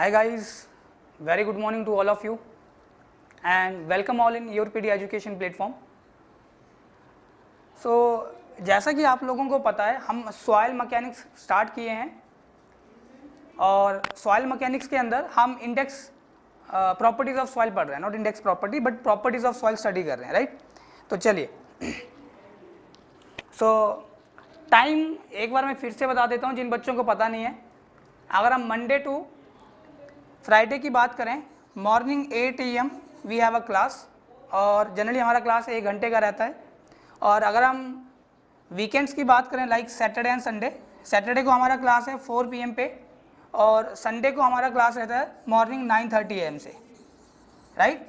Hi guys, very good morning to all of you and welcome all in your PD education platform. So जैसा कि आप लोगों को पता है हम सॉइल मैकेनिक्स स्टार्ट किए हैं और सॉइल मैकेनिक्स के अंदर हम इंडेक्स प्रॉपर्टीज ऑफ सॉइल पढ़ रहे हैं, not index property but properties of soil study कर रहे हैं, राइट। तो चलिए टाइम एक बार मैं फिर से बता देता हूँ जिन बच्चों को पता नहीं है। अगर हम मंडे टू फ्राइडे की बात करें, morning 8 AM we have a class और जनरली हमारा क्लास 1 घंटे का रहता है। और अगर हम वीकेंड्स की बात करें like Saturday and Sunday, Saturday को हमारा क्लास है 4 PM पे और संडे को हमारा क्लास रहता है मॉर्निंग 9:30 AM से, राइट।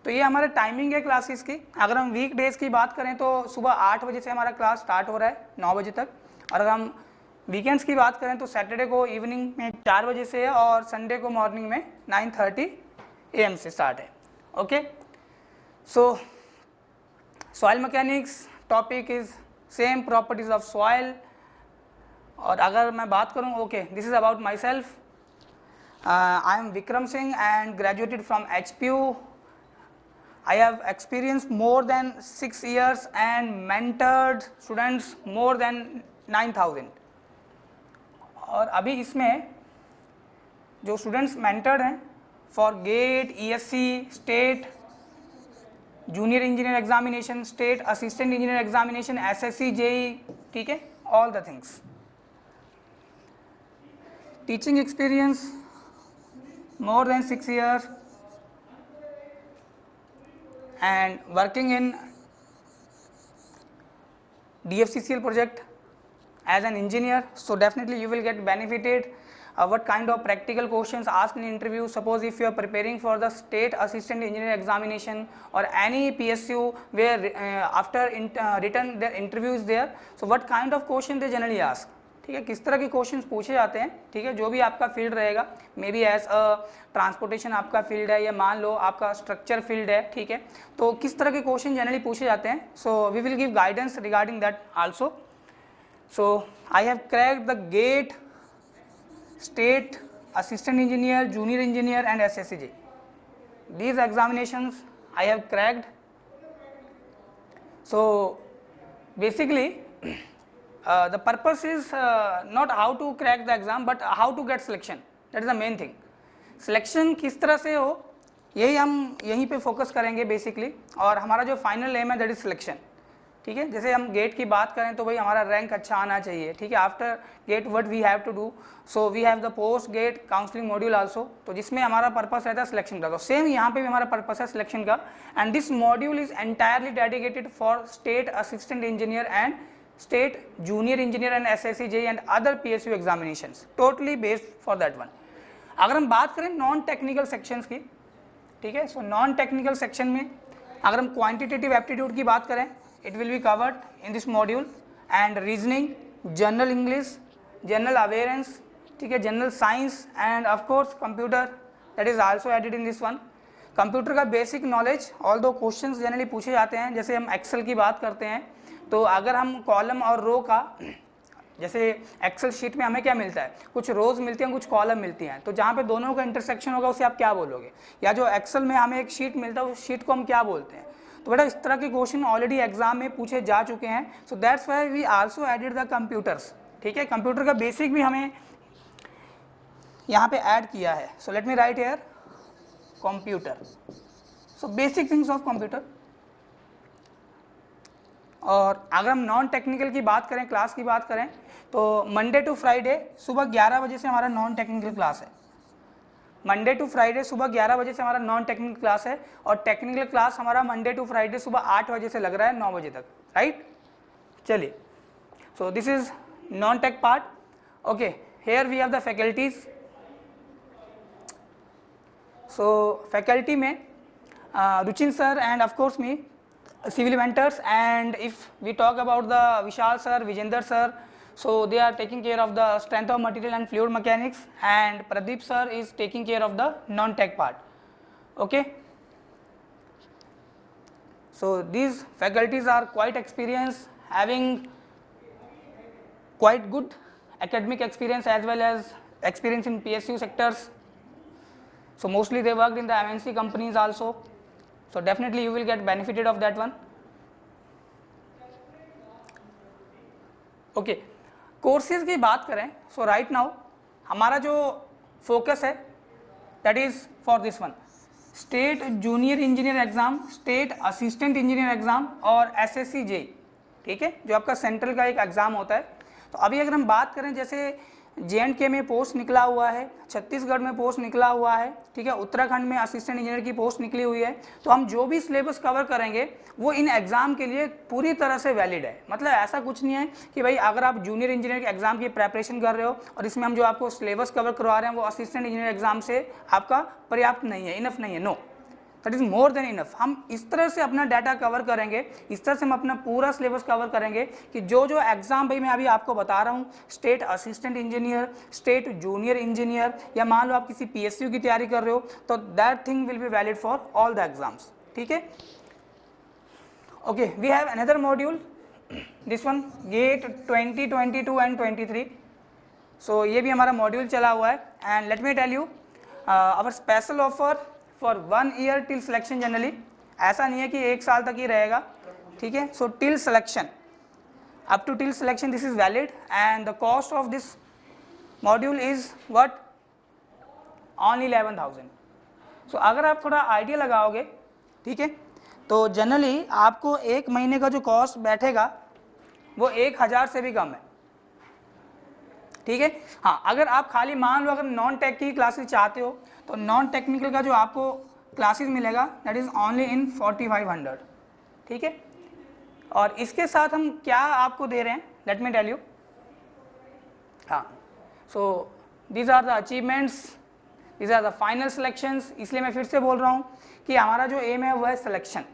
तो ये हमारा टाइमिंग है क्लासेस की। अगर हम वीक डेज की बात करें तो सुबह 8 बजे से हमारा क्लास स्टार्ट हो रहा है 9 बजे तक, और अगर हम वीकेंड्स की बात करें तो सैटरडे को इवनिंग में 4 बजे से है और संडे को मॉर्निंग में 9:30 AM से स्टार्ट है। Okay, so soil mechanics topic is same properties of soil. और अगर मैं बात करूं, okay, this is about my self. I am Vikram Singh and graduated from HPU. I have experienced more than 6 years and mentored students more than 9,000. और अभी इसमें जो students mentored हैं for GATE, ESC, state junior engineer examination, state assistant engineer examination, SSC, JEE, ठीक है, all the things. Teaching experience more than 6 years and working in DFCCL project as an engineer, so definitely you will get benefited. What kind of practical questions asked in interview? Suppose if you are preparing for the state assistant engineer examination or any PSU where after written their interview is there, so what kind of question they generally ask? ठीक है, किस तरह के questions पूछे जाते हैं, ठीक है, जो भी आपका फील्ड रहेगा, maybe as a transportation आपका फील्ड है या मान लो आपका स्ट्रक्चर फील्ड है, ठीक है, तो किस तरह के क्वेश्चन जनरली पूछे जाते हैं। So we will give guidance regarding that also. So I have cracked the GATE, state assistant engineer, junior engineer and SSCJ. These examinations I have cracked. So basically the purpose is not how to crack the exam but how to get selection. That is the main thing. Selection किस तरह से हो यही हम यहीं पे focus करेंगे basically, और हमारा जो फाइनल एम है दैट इज सिलेक्शन, ठीक है। जैसे हम गेट की बात करें तो भाई हमारा रैंक अच्छा आना चाहिए, ठीक है। After GATE what we have to do, so we have the post GATE counselling module also, तो जिसमें हमारा पर्पस रहता है सिलेक्शन का। तो सेम यहाँ पे भी हमारा पर्पस है सिलेक्शन का, and this module is entirely dedicated for state assistant engineer and state junior engineer and SSC, JEE and other PSU examinations, totally based for that one. अगर हम बात करें नॉन टेक्निकल सेक्शंस की, ठीक है, so non technical section में अगर हम क्वांटिटेटिव एप्टीट्यूड की बात करें, it will be covered in this module, and reasoning, general English, general awareness, ठीक है, general science and of course computer, that is also added in this one. Computer का basic knowledge, all दो questions generally पूछे जाते हैं। जैसे हम Excel की बात करते हैं तो अगर हम कॉलम और रो का, जैसे एक्सेल शीट में हमें क्या मिलता है, कुछ रोज मिलती हैं, कुछ कॉलम मिलती हैं, तो जहाँ पे दोनों का इंटरसेक्शन होगा उसे आप क्या बोलोगे, या जो एक्सेल में हमें एक शीट मिलता है उस शीट को हम क्या बोलते हैं। तो बेटा इस तरह के क्वेश्चन ऑलरेडी एग्जाम में पूछे जा चुके हैं, so that's why we also added the computers, ठीक है। कंप्यूटर का बेसिक भी हमें यहाँ पे ऐड किया है। So let me write here computer, so basic things of computer. और अगर हम नॉन टेक्निकल की बात करें, क्लास की बात करें, तो मंडे टू फ्राइडे सुबह 11 बजे से हमारा नॉन टेक्निकल क्लास है। मंडे टू फ्राइडे सुबह 11 बजे से हमारा नॉन टेक्निकल क्लास है, और टेक्निकल क्लास हमारा मंडे टू फ्राइडे सुबह 8 बजे से लग रहा है 9 बजे तक, राइट। चलिए, so this is non tech part. Okay, here we have the faculties. So faculty में Ruchin sir and of course me, civil mentors, and if we talk about the Vishal sir, Vijender sir, so they are taking care of the strength of material and fluid mechanics, and Pradeep sir is taking care of the non-tech part. Okay, so these faculties are quite experienced, having quite good academic experience as well as experience in PSU sectors, So mostly they worked in the MNC companies also. So definitely you will get benefited of that one. Okay, courses की बात करें, so right now हमारा जो focus है that is for this one, state junior engineer exam, state assistant engineer exam और SSC JEE, ठीक है, जो आपका सेंट्रल का एक एग्जाम होता है। तो अभी अगर हम बात करें, जैसे JNK में पोस्ट निकला हुआ है, छत्तीसगढ़ में पोस्ट निकला हुआ है, ठीक है, उत्तराखंड में असिस्टेंट इंजीनियर की पोस्ट निकली हुई है, तो हम जो भी सिलेबस कवर करेंगे वो इन एग्जाम के लिए पूरी तरह से वैलिड है। मतलब ऐसा कुछ नहीं है कि भाई अगर आप जूनियर इंजीनियर के एग्जाम की प्रेपरेशन कर रहे हो और इसमें हम जो आपको सिलेबस कवर करवा रहे हैं वो असिस्टेंट इंजीनियर एग्जाम से आपका पर्याप्त नहीं है, इनफ नहीं है, no, that is more than enough. हम इस तरह से अपना डाटा कवर करेंगे, इस तरह से हम अपना पूरा सिलेबस कवर करेंगे कि जो जो एग्जाम भाई मैं अभी आपको बता रहा हूँ, state assistant engineer, state junior engineer, या मान लो आप किसी PSU की तैयारी कर रहे हो, तो that thing will be valid for all the exams, ठीक है। Okay, we have another module, this one GATE 2022 and 23। सो ये भी हमारा मॉड्यूल चला हुआ है, and let me tell you our special offer for 1 year till selection. जनरली ऐसा नहीं है कि 1 साल तक ही रहेगा, ठीक है। So till selection, up to till selection this is valid, and the cost of this module is what, only 11,000। सो अगर आप थोड़ा आइडिया लगाओगे, ठीक है, तो जनरली आपको 1 महीने का जो कॉस्ट बैठेगा वो 1,000 से भी कम है, ठीक है। हाँ, अगर आप खाली मान लो अगर नॉन टेक की क्लासेस चाहते हो तो नॉन टेक्निकल का जो आपको क्लासेस मिलेगा दैट इज ओनली इन 4,500, ठीक है। और इसके साथ हम क्या आपको दे रहे हैं, लेट मी टेल यू। हाँ, so these are the achievements, these are the final selections. इसलिए मैं फिर से बोल रहा हूँ कि हमारा जो एम है वो है सिलेक्शन।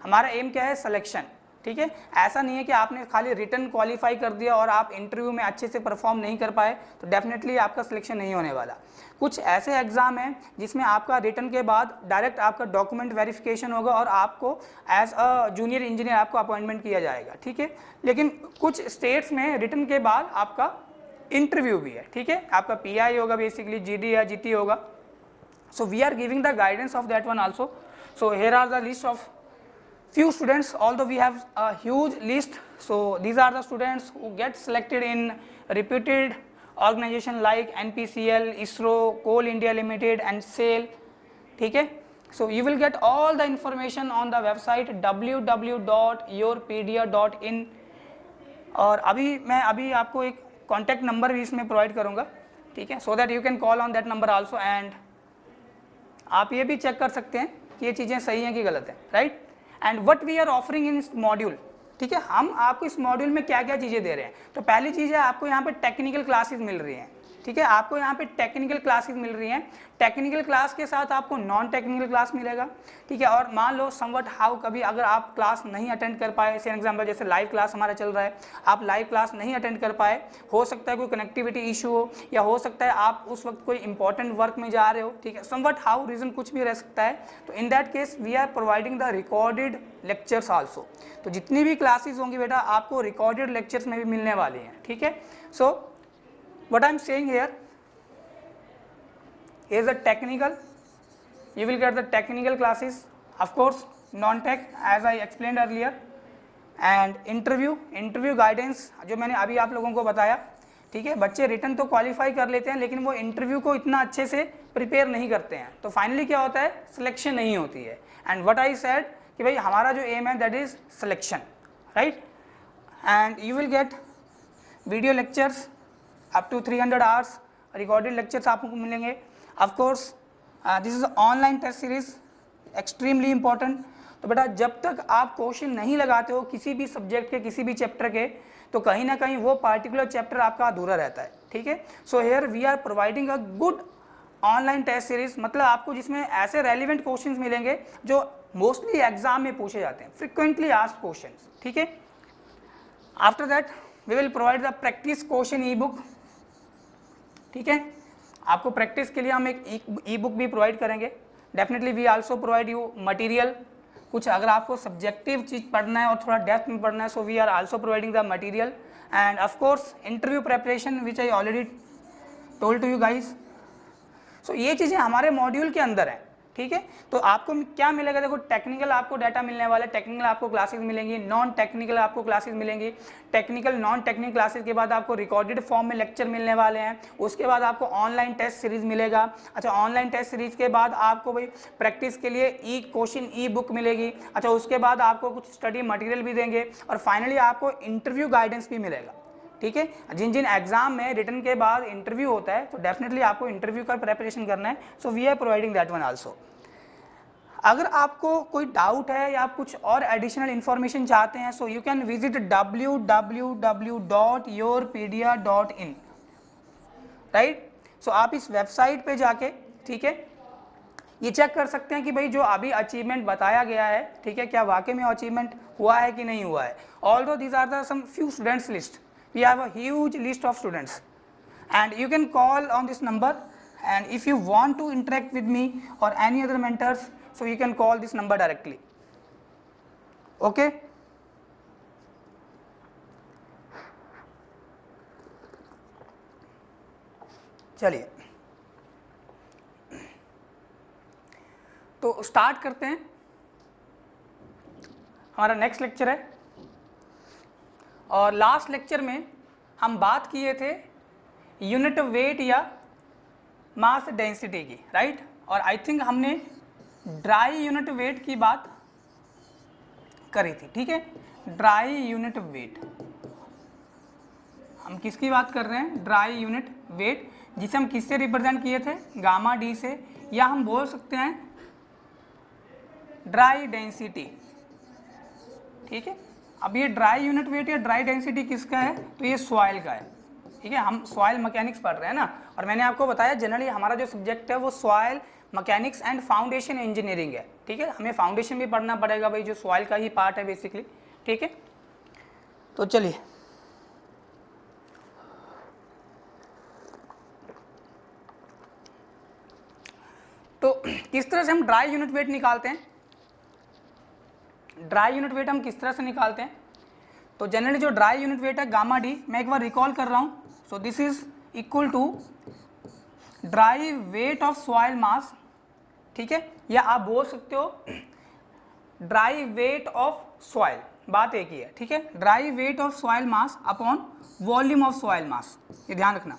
हमारा एम क्या है, सिलेक्शन, ठीक है। ऐसा नहीं है कि आपने खाली रिटन क्वालिफाई कर दिया और आप इंटरव्यू में अच्छे से परफॉर्म नहीं कर पाए तो डेफिनेटली आपका सिलेक्शन नहीं होने वाला। कुछ ऐसे एग्जाम हैं जिसमें आपका रिटन के बाद डायरेक्ट आपका डॉक्यूमेंट वेरिफिकेशन होगा और आपको एज अ जूनियर इंजीनियर आपको अपॉइंटमेंट किया जाएगा, ठीक है। लेकिन कुछ स्टेट्स में रिटन के बाद आपका इंटरव्यू भी है, ठीक है, आपका PI होगा, बेसिकली GD या GT होगा। So we are giving the guidance of that one also. So here are the list of few students, although we have a huge list. So these are the students who get selected in reputed organization like NPCL, ISRO, Coal India Limited and SAIL, ठीक है। So you will get all the information on the website www.yourpedia.in। और मैं अभी आपको एक contact number भी इसमें provide करूँगा, ठीक है, so that you can call on that number also, and आप ये भी चेक कर सकते हैं कि ये चीज़ें सही हैं कि गलत हैं, right. And what we are offering in module, ठीक है, हम आपको इस मॉड्यूल में क्या क्या चीज़ें दे रहे हैं। तो पहली चीज़ है आपको यहाँ पे टेक्निकल क्लासेस मिल रही हैं, ठीक है, आपको यहाँ पे टेक्निकल क्लासेस मिल रही हैं। टेक्निकल क्लास के साथ आपको नॉन टेक्निकल क्लास मिलेगा, ठीक है। और मान लो समवट हाउ, कभी अगर आप क्लास नहीं अटेंड कर पाए, फॉर एग्जांपल जैसे लाइव क्लास हमारा चल रहा है, आप लाइव क्लास नहीं अटेंड कर पाए, हो सकता है कोई कनेक्टिविटी इशू हो, या हो सकता है आप उस वक्त कोई इंपॉर्टेंट वर्क में जा रहे हो, ठीक है, समवट हाउ रीज़न कुछ भी रह सकता है। तो in that case we are providing the recorded lectures also. तो जितनी भी क्लासेस होंगी बेटा आपको रिकॉर्डेड लेक्चर्स में भी मिलने वाली हैं, ठीक है। So what I am saying here is a technical, you will get the technical classes, of course non-tech as I explained earlier, and interview guidance जो मैंने अभी आप लोगों को बताया, ठीक है। बच्चे रिटन तो क्वालिफाई कर लेते हैं लेकिन वो इंटरव्यू को इतना अच्छे से प्रिपेयर नहीं करते हैं, तो फाइनली क्या होता है, सिलेक्शन नहीं होती है। एंड व्हाट आई सेड कि भाई हमारा जो एम है that is selection, right. And you will get video lectures up to 300 hours, recorded lectures आपको मिलेंगे। Of course, this is online test series, extremely important. तो बेटा जब तक आप क्वेश्चन नहीं लगाते हो किसी भी सब्जेक्ट के, किसी भी चैप्टर के, तो कहीं ना कहीं वो पार्टिकुलर चैप्टर आपका अधूरा रहता है, ठीक है। So here we are providing a good online test series, मतलब आपको जिसमें ऐसे रेलिवेंट क्वेश्चंस मिलेंगे जो मोस्टली एग्जाम में पूछे जाते हैं, फ्रिक्वेंटली आस्क्ड क्वेश्चंस, ठीक है। After that we will provide the practice question e book, ठीक है। आपको प्रैक्टिस के लिए हम एक ई बुक भी प्रोवाइड करेंगे। Definitely we also provide you material, कुछ अगर आपको सब्जेक्टिव चीज़ पढ़ना है और थोड़ा डेप्थ में पढ़ना है, so we are also providing the material. And of course interview preparation which I already told to you guys. So ये चीज़ें हमारे मॉड्यूल के अंदर हैं, ठीक है। तो आपको क्या मिलेगा, देखो टेक्निकल आपको डाटा मिलने वाला है, टेक्निकल आपको क्लासेस मिलेंगी, नॉन टेक्निकल आपको क्लासेस मिलेंगी, टेक्निकल नॉन टेक्निकल क्लासेस के बाद आपको रिकॉर्डेड फॉर्म में लेक्चर मिलने वाले हैं, उसके बाद आपको ऑनलाइन टेस्ट सीरीज मिलेगा। अच्छा, ऑनलाइन टेस्ट सीरीज के बाद आपको भाई प्रैक्टिस के लिए ई क्वेश्चन ई बुक मिलेगी। अच्छा, उसके बाद आपको कुछ स्टडी मटेरियल भी देंगे और फाइनली आपको इंटरव्यू गाइडेंस भी मिलेगा, ठीक है। जिन जिन एग्जाम में रिटर्न के बाद इंटरव्यू होता है तो डेफिनेटली आपको इंटरव्यू का प्रिपरेशन करना है, so we are providing that one also. अगर आपको कोई डाउट है या आप कुछ और एडिशनल इंफॉर्मेशन चाहते हैं, so you can visit www.yourpedia.in, right. So आप इस वेबसाइट पे जाके, ठीक है, ये चेक कर सकते हैं कि भाई जो अभी अचीवमेंट बताया गया है, ठीक है, क्या वाकई में अचीवमेंट हुआ है कि नहीं हुआ है। Although these are the some few students list, we have a huge list of students and you can call on this number, and if you want to interact with me or any other mentors, so you can call this number directly, okay। चलिए तो start करते हैं, हमारा next lecture है। और last lecture में हम बात किए थे यूनिट वेट या मास डेंसिटी की, राइट। और आई थिंक हमने ड्राई यूनिट वेट की बात करी थी, ठीक है। ड्राई यूनिट वेट, हम किसकी बात कर रहे हैं, ड्राई यूनिट वेट, जिसे हम किससे रिप्रेजेंट किए थे, गामा डी से, या हम बोल सकते हैं ड्राई डेंसिटी, ठीक है। अब ये ड्राई यूनिट वेट या ड्राई डेंसिटी किसका है, तो ये सॉइल का है, ठीक है। हम सॉइल मैकेनिक्स पढ़ रहे हैं ना, और मैंने आपको बताया जनरली हमारा जो सब्जेक्ट है वो soil mechanics and foundation engineering है, ठीक है। हमें फाउंडेशन भी पढ़ना पड़ेगा भाई, जो सॉइल का ही पार्ट है बेसिकली, ठीक है। तो चलिए तो किस तरह से हम ड्राई यूनिट वेट निकालते हैं, ड्राई यूनिट वेट हम किस तरह से निकालते हैं। तो जनरली जो ड्राई यूनिट वेट है गामा डी, मैं एक बार रिकॉल कर रहा हूँ, so this is equal to dry weight of soil mass, ठीक है, या आप बोल सकते हो ड्राई वेट ऑफ सॉइल, बात एक ही है, ठीक है। Dry weight of soil mass upon volume of soil मास, ये ध्यान रखना।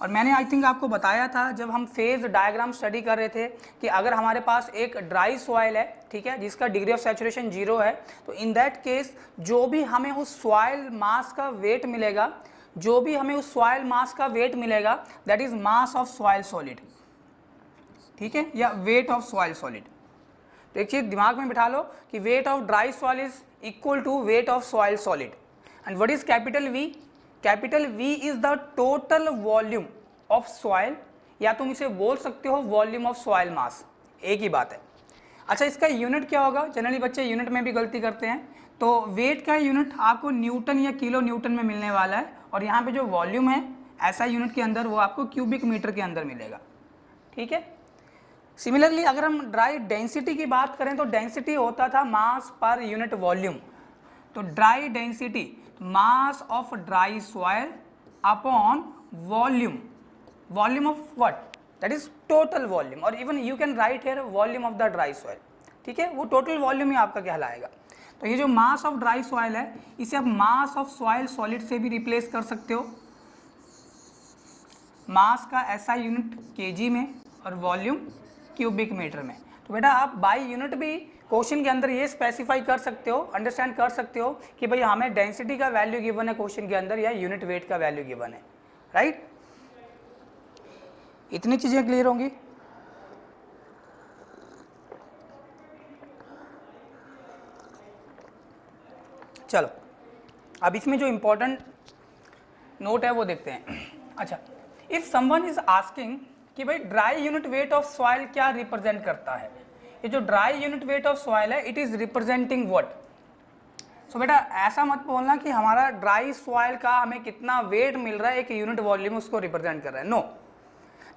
और मैंने आई थिंक आपको बताया था जब हम फेज डायग्राम स्टडी कर रहे थे कि अगर हमारे पास एक ड्राई सॉइल है, ठीक है, जिसका डिग्री ऑफ सैचुरेशन 0 है, तो इन दैट केस जो भी हमें उस सॉइल मास का वेट मिलेगा, जो भी हमें उस सॉइल मास का वेट मिलेगा, that is mass of soil solid, ठीक है, या वेट ऑफ सॉइल सॉलिड। तो एक चीज दिमाग में बिठा लो कि weight of dry soil is equal to weight of soil solid. And what is capital V, capital V is the total volume of soil, या तुम इसे बोल सकते हो वॉल्यूम ऑफ सॉइल मास, एक ही बात है। अच्छा, इसका यूनिट क्या होगा, जनरली बच्चे यूनिट में भी गलती करते हैं, तो वेट का यूनिट आपको न्यूटन या किलो न्यूटन में मिलने वाला है, और यहाँ पे जो वॉल्यूम है ऐसा यूनिट के अंदर वो आपको क्यूबिक मीटर के अंदर मिलेगा, ठीक है। सिमिलरली अगर हम ड्राई डेंसिटी की बात करें तो डेंसिटी होता था मास पर यूनिट वॉल्यूम, तो dry density mass of dry soil upon volume, volume of what, that is total volume, और even you can write here volume of the dry soil, ठीक है, वो टोटल वॉल्यूम ही आपका कहलाएगा। तो ये जो मास ऑफ ड्राई सॉइल है इसे आप मास ऑफ सॉइल सॉलिड से भी रिप्लेस कर सकते हो, मास का ऐसा यूनिट केजी में और वॉल्यूम क्यूबिक मीटर में। तो बेटा आप बाई यूनिट भी क्वेश्चन के अंदर ये स्पेसिफाई कर सकते हो, अंडरस्टैंड कर सकते हो कि भाई हमें डेंसिटी का वैल्यू गिवन है क्वेश्चन के अंदर या यूनिट वेट का वैल्यू गिवन है, राइट। इतनी चीजें क्लियर होंगी। चलो अब इसमें जो इंपॉर्टेंट नोट है वो देखते हैं। अच्छा, इफ समवन इज आस्किंग कि भाई dry unit weight of soil क्या रिप्रेजेंट करता है, ये जो dry unit weight of soil है इट इज रिप्रेजेंटिंग व्हाट। सो बेटा ऐसा मत बोलना कि हमारा ड्राई सॉइल का हमें कितना वेट मिल रहा है एक यूनिट वॉल्यूम उसको रिप्रेजेंट कर रहा है, नो।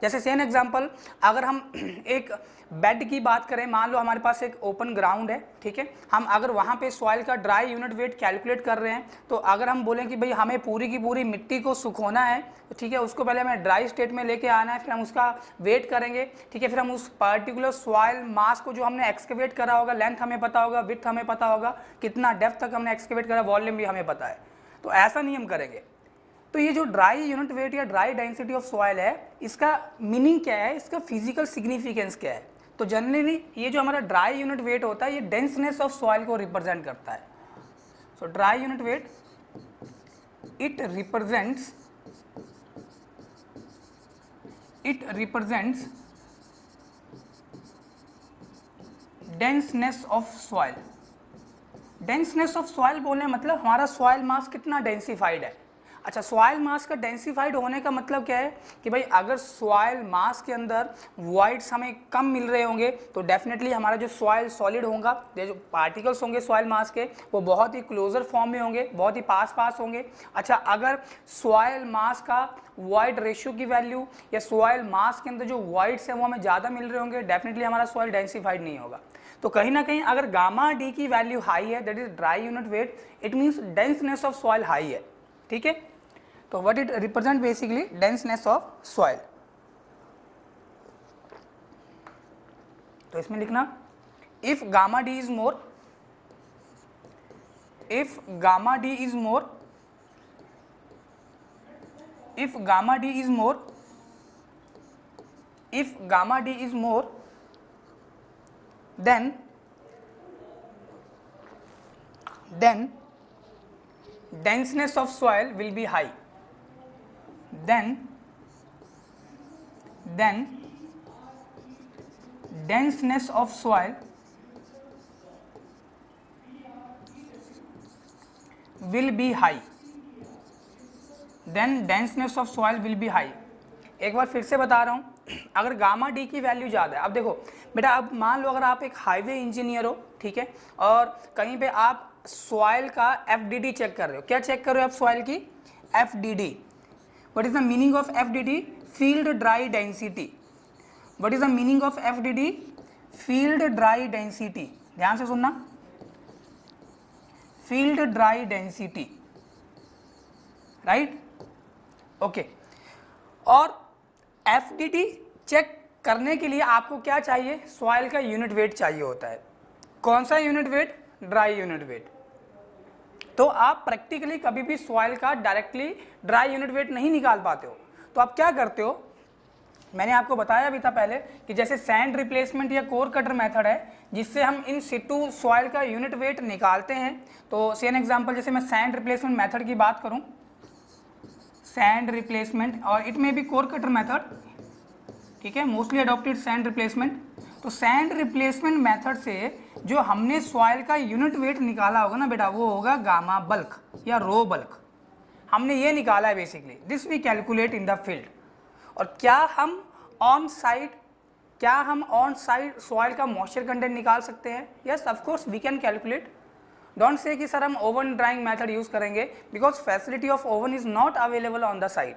जैसे सेम एग्जांपल, अगर हम एक बेड की बात करें, मान लो हमारे पास एक ओपन ग्राउंड है, ठीक है, हम अगर वहाँ पे सॉइल का ड्राई यूनिट वेट कैलकुलेट कर रहे हैं, तो अगर हम बोलें कि भाई हमें पूरी की पूरी मिट्टी को सुखोना है, तो ठीक है, उसको पहले हमें ड्राई स्टेट में लेके आना है, फिर हम उसका वेट करेंगे, ठीक है, फिर हम उस पर्टिकुलर सॉइल मास को जो हमने एक्सकेवेट करा होगा, लेंथ हमें पता होगा, विड्थ हमें पता होगा, कितना डेप्थ तक हमने एक्सकेवेट करा, वॉल्यूम भी हमें पता है, तो ऐसा नहीं हम करेंगे। तो ये जो ड्राई यूनिट वेट या ड्राई डेंसिटी ऑफ सॉइल है, इसका मीनिंग क्या है, इसका फिजिकल सिग्निफिकेंस क्या है? तो जनरली ये जो हमारा ड्राई यूनिट वेट होता है, ये डेंसनेस ऑफ सॉइल को रिप्रेजेंट करता है। So dry unit weight it represents denseness of soil. Denseness of soil बोलने मतलब हमारा सॉइल मास कितना डेंसिफाइड है। अच्छा, सॉइल मास का डेंसिफाइड होने का मतलब क्या है कि भाई अगर सॉइल मास के अंदर वॉइड्स हमें कम मिल रहे होंगे, तो डेफिनेटली हमारा जो सॉइल सॉलिड होगा, जो पार्टिकल्स होंगे सॉइल मास के, वो बहुत ही क्लोजर फॉर्म में होंगे, बहुत ही पास होंगे। अच्छा, अगर सॉइल मास का वॉइड रेशियो की वैल्यू या सॉइल मास के अंदर जो वॉइड्स हैं वो हमें ज़्यादा मिल रहे होंगे, डेफिनेटली हमारा सॉइल डेंसिफाइड नहीं होगा। तो कहीं ना कहीं अगर गामा डी की वैल्यू हाई है, that is dry unit weight, it means denseness of soil high है, ठीक है। तो what it represent basically denseness of soil. तो इसमें लिखना if gamma D is more, if gamma D is more, if gamma d is more, if gamma d is more, then denseness of soil will be high, then denseness of soil will be high, then denseness of soil will be high. एक बार फिर से बता रहा हूँ, अगर gamma D की value ज़्यादा है, अब देखो बेटा, अब मान लो अगर आप एक हाईवे इंजीनियर हो, ठीक है, और कहीं पे आप सॉइल का एफडीडी चेक कर रहे हो। क्या चेक कर रहे हो आप सॉइल की? FDD. What is the meaning of FDD? Field dry density. What is the meaning of FDD? Field dry density. ध्यान से सुनना, field dry density, right, okay. और एफडीडी चेक करने के लिए आपको क्या चाहिए? सॉइल का यूनिट वेट चाहिए होता है। कौन सा unit weight? Dry unit wait. तो आप प्रैक्टिकली कभी भी सॉइल का डायरेक्टली ड्राई यूनिट वेट नहीं निकाल पाते हो। तो आप क्या करते हो, मैंने आपको बताया भी था पहले कि जैसे सैंड रिप्लेसमेंट या कोर कटर मेथड है, जिससे हम इन सिटू सॉइल का यूनिट वेट निकालते हैं। तो सेम एग्जांपल, जैसे मैं सैंड रिप्लेसमेंट मेथड की बात करूं, सैंड रिप्लेसमेंट, और इट में भी कोर कटर मेथड, ठीक है, मोस्टली अडॉप्टेड सैंड रिप्लेसमेंट। तो सैंड रिप्लेसमेंट मेथड से जो हमने सॉइल का यूनिट वेट निकाला होगा ना बेटा, वो होगा गामा बल्क या रो बल्क। हमने ये निकाला है basically, this we calculate in the field. और क्या हम ऑन साइट सॉइल का मॉइस्चर कंटेंट निकाल सकते हैं? Yes, of course we can calculate. Don't say कि सर हम ओवन ड्राइंग मेथड यूज़ करेंगे, because facility of oven is not available on the site.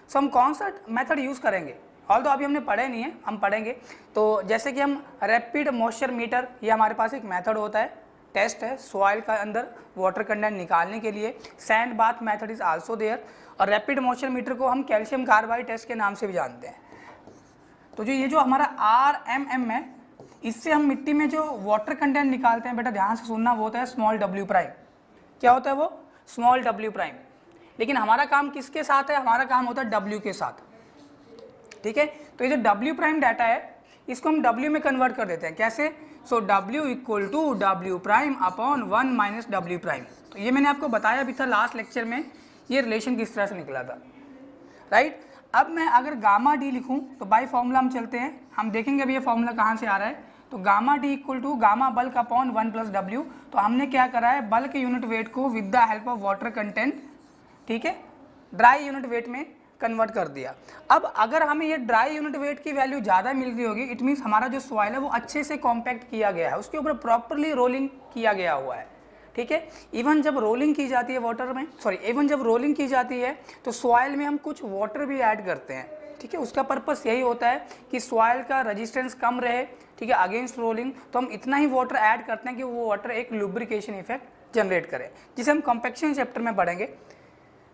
So हम कौन सा मेथड यूज़ करेंगे? ऑल तो अभी हमने पढ़े नहीं है, हम पढ़ेंगे। तो जैसे कि हम रैपिड मॉइस्चर मीटर, ये हमारे पास एक मेथड होता है, टेस्ट है सॉइल का अंदर वाटर कंटेंट निकालने के लिए। Sand bath method is also there. और रैपिड मॉइस्चर मीटर को हम कैल्शियम कार्बाइड टेस्ट के नाम से भी जानते हैं। तो ये जो हमारा RMM है, इससे हम मिट्टी में जो वाटर कंटेंट निकालते हैं बेटा, ध्यान से सुनना, वो होता है स्मॉल w प्राइम। क्या होता है वो? Small w prime. लेकिन हमारा काम किसके साथ है? हमारा काम होता है w के साथ, ठीक है। तो ये जो w प्राइम डाटा है, इसको हम w में कन्वर्ट कर देते हैं। कैसे? So w equal to w prime upon 1 minus w prime. तो ये मैंने आपको बताया भी था लास्ट लेक्चर में, ये रिलेशन किस तरह से निकला था, राइट। अब मैं अगर गामा डी लिखूं तो बाई फॉर्मूला हम चलते हैं, हम देखेंगे अभी ये फॉर्मूला कहाँ से आ रहा है। तो gamma D equal to gamma bulk upon 1 plus w। तो हमने क्या करा है, बल्क यूनिट वेट को with the help of water content, ठीक है, ड्राई यूनिट वेट में कन्वर्ट कर दिया। अब अगर हमें ये ड्राई यूनिट वेट की वैल्यू ज़्यादा मिल रही होगी, इट मीन्स हमारा जो सॉइल है वो अच्छे से कॉम्पैक्ट किया गया है, उसके ऊपर प्रॉपरली रोलिंग किया गया हुआ है, ठीक है। इवन जब रोलिंग की जाती है वाटर में, इवन जब रोलिंग की जाती है तो सॉइल में हम कुछ वाटर भी ऐड करते हैं, ठीक है, उसका पर्पस यही होता है कि सॉइल का रेजिस्टेंस कम रहे, ठीक है, अगेंस्ट रोलिंग। तो हम इतना ही वाटर ऐड करते हैं कि वो वाटर एक लुब्रिकेशन इफेक्ट जनरेट करे, जिसे हम कॉम्पैक्शन चैप्टर में पढ़ेंगे।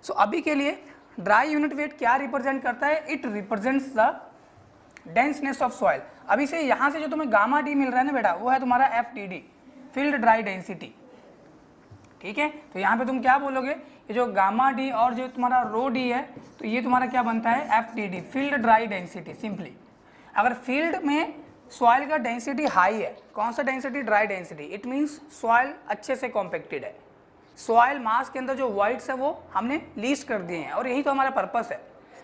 सो अभी के लिए ड्राई यूनिट वेट क्या रिप्रेजेंट करता है? It represents the denseness of soil. अभी से यहाँ से जो तुम्हें गामा डी मिल रहा है ना बेटा, वो है तुम्हारा FDD, फील्ड ड्राई डेंसिटी, ठीक है। तो यहाँ पे तुम क्या बोलोगे, ये जो गामा डी और जो तुम्हारा रो डी है, तो ये तुम्हारा क्या बनता है? FDD, field dry density. Simply अगर फील्ड में सॉइल का डेंसिटी हाई है, कौन सा density? Dry density, it means soil अच्छे से कॉम्पैक्टेड है, सॉइल मास के अंदर जो वॉइड्स है वो हमने लीस्ट कर दिए हैं, और यही तो हमारा पर्पस है।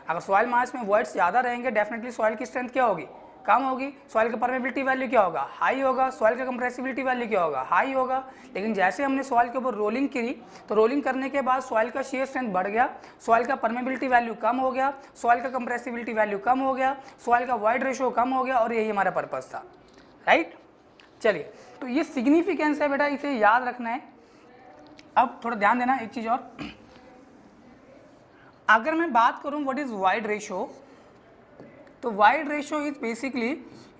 अगर सॉइल मास में वॉइड्स ज़्यादा रहेंगे, डेफिनेटली सॉइल की स्ट्रेंथ क्या होगी? कम होगी। सॉइल का परमेबिलिटी वैल्यू क्या होगा? हाई होगा। सॉइल का कंप्रेसिबिलिटी वैल्यू क्या होगा? हाई होगा। लेकिन जैसे हमने सॉइल के ऊपर रोलिंग करी, तो रोलिंग करने के बाद सॉइल का शेयर स्ट्रेंथ बढ़ गया, सॉइल का परमेबिलिटी वैल्यू कम हो गया, सॉइल का कंप्रेसिबिलिटी वैल्यू कम हो गया, सॉइल का वॉइड रेशो कम हो गया, और यही हमारा पर्पस था, राइट। चलिए, तो ये सिग्निफिकेंस है बेटा, इसे याद रखना है। अब थोड़ा ध्यान देना एक चीज़ और, अगर मैं बात करूं व्हाट इज वाइड रेशो, तो void ratio is basically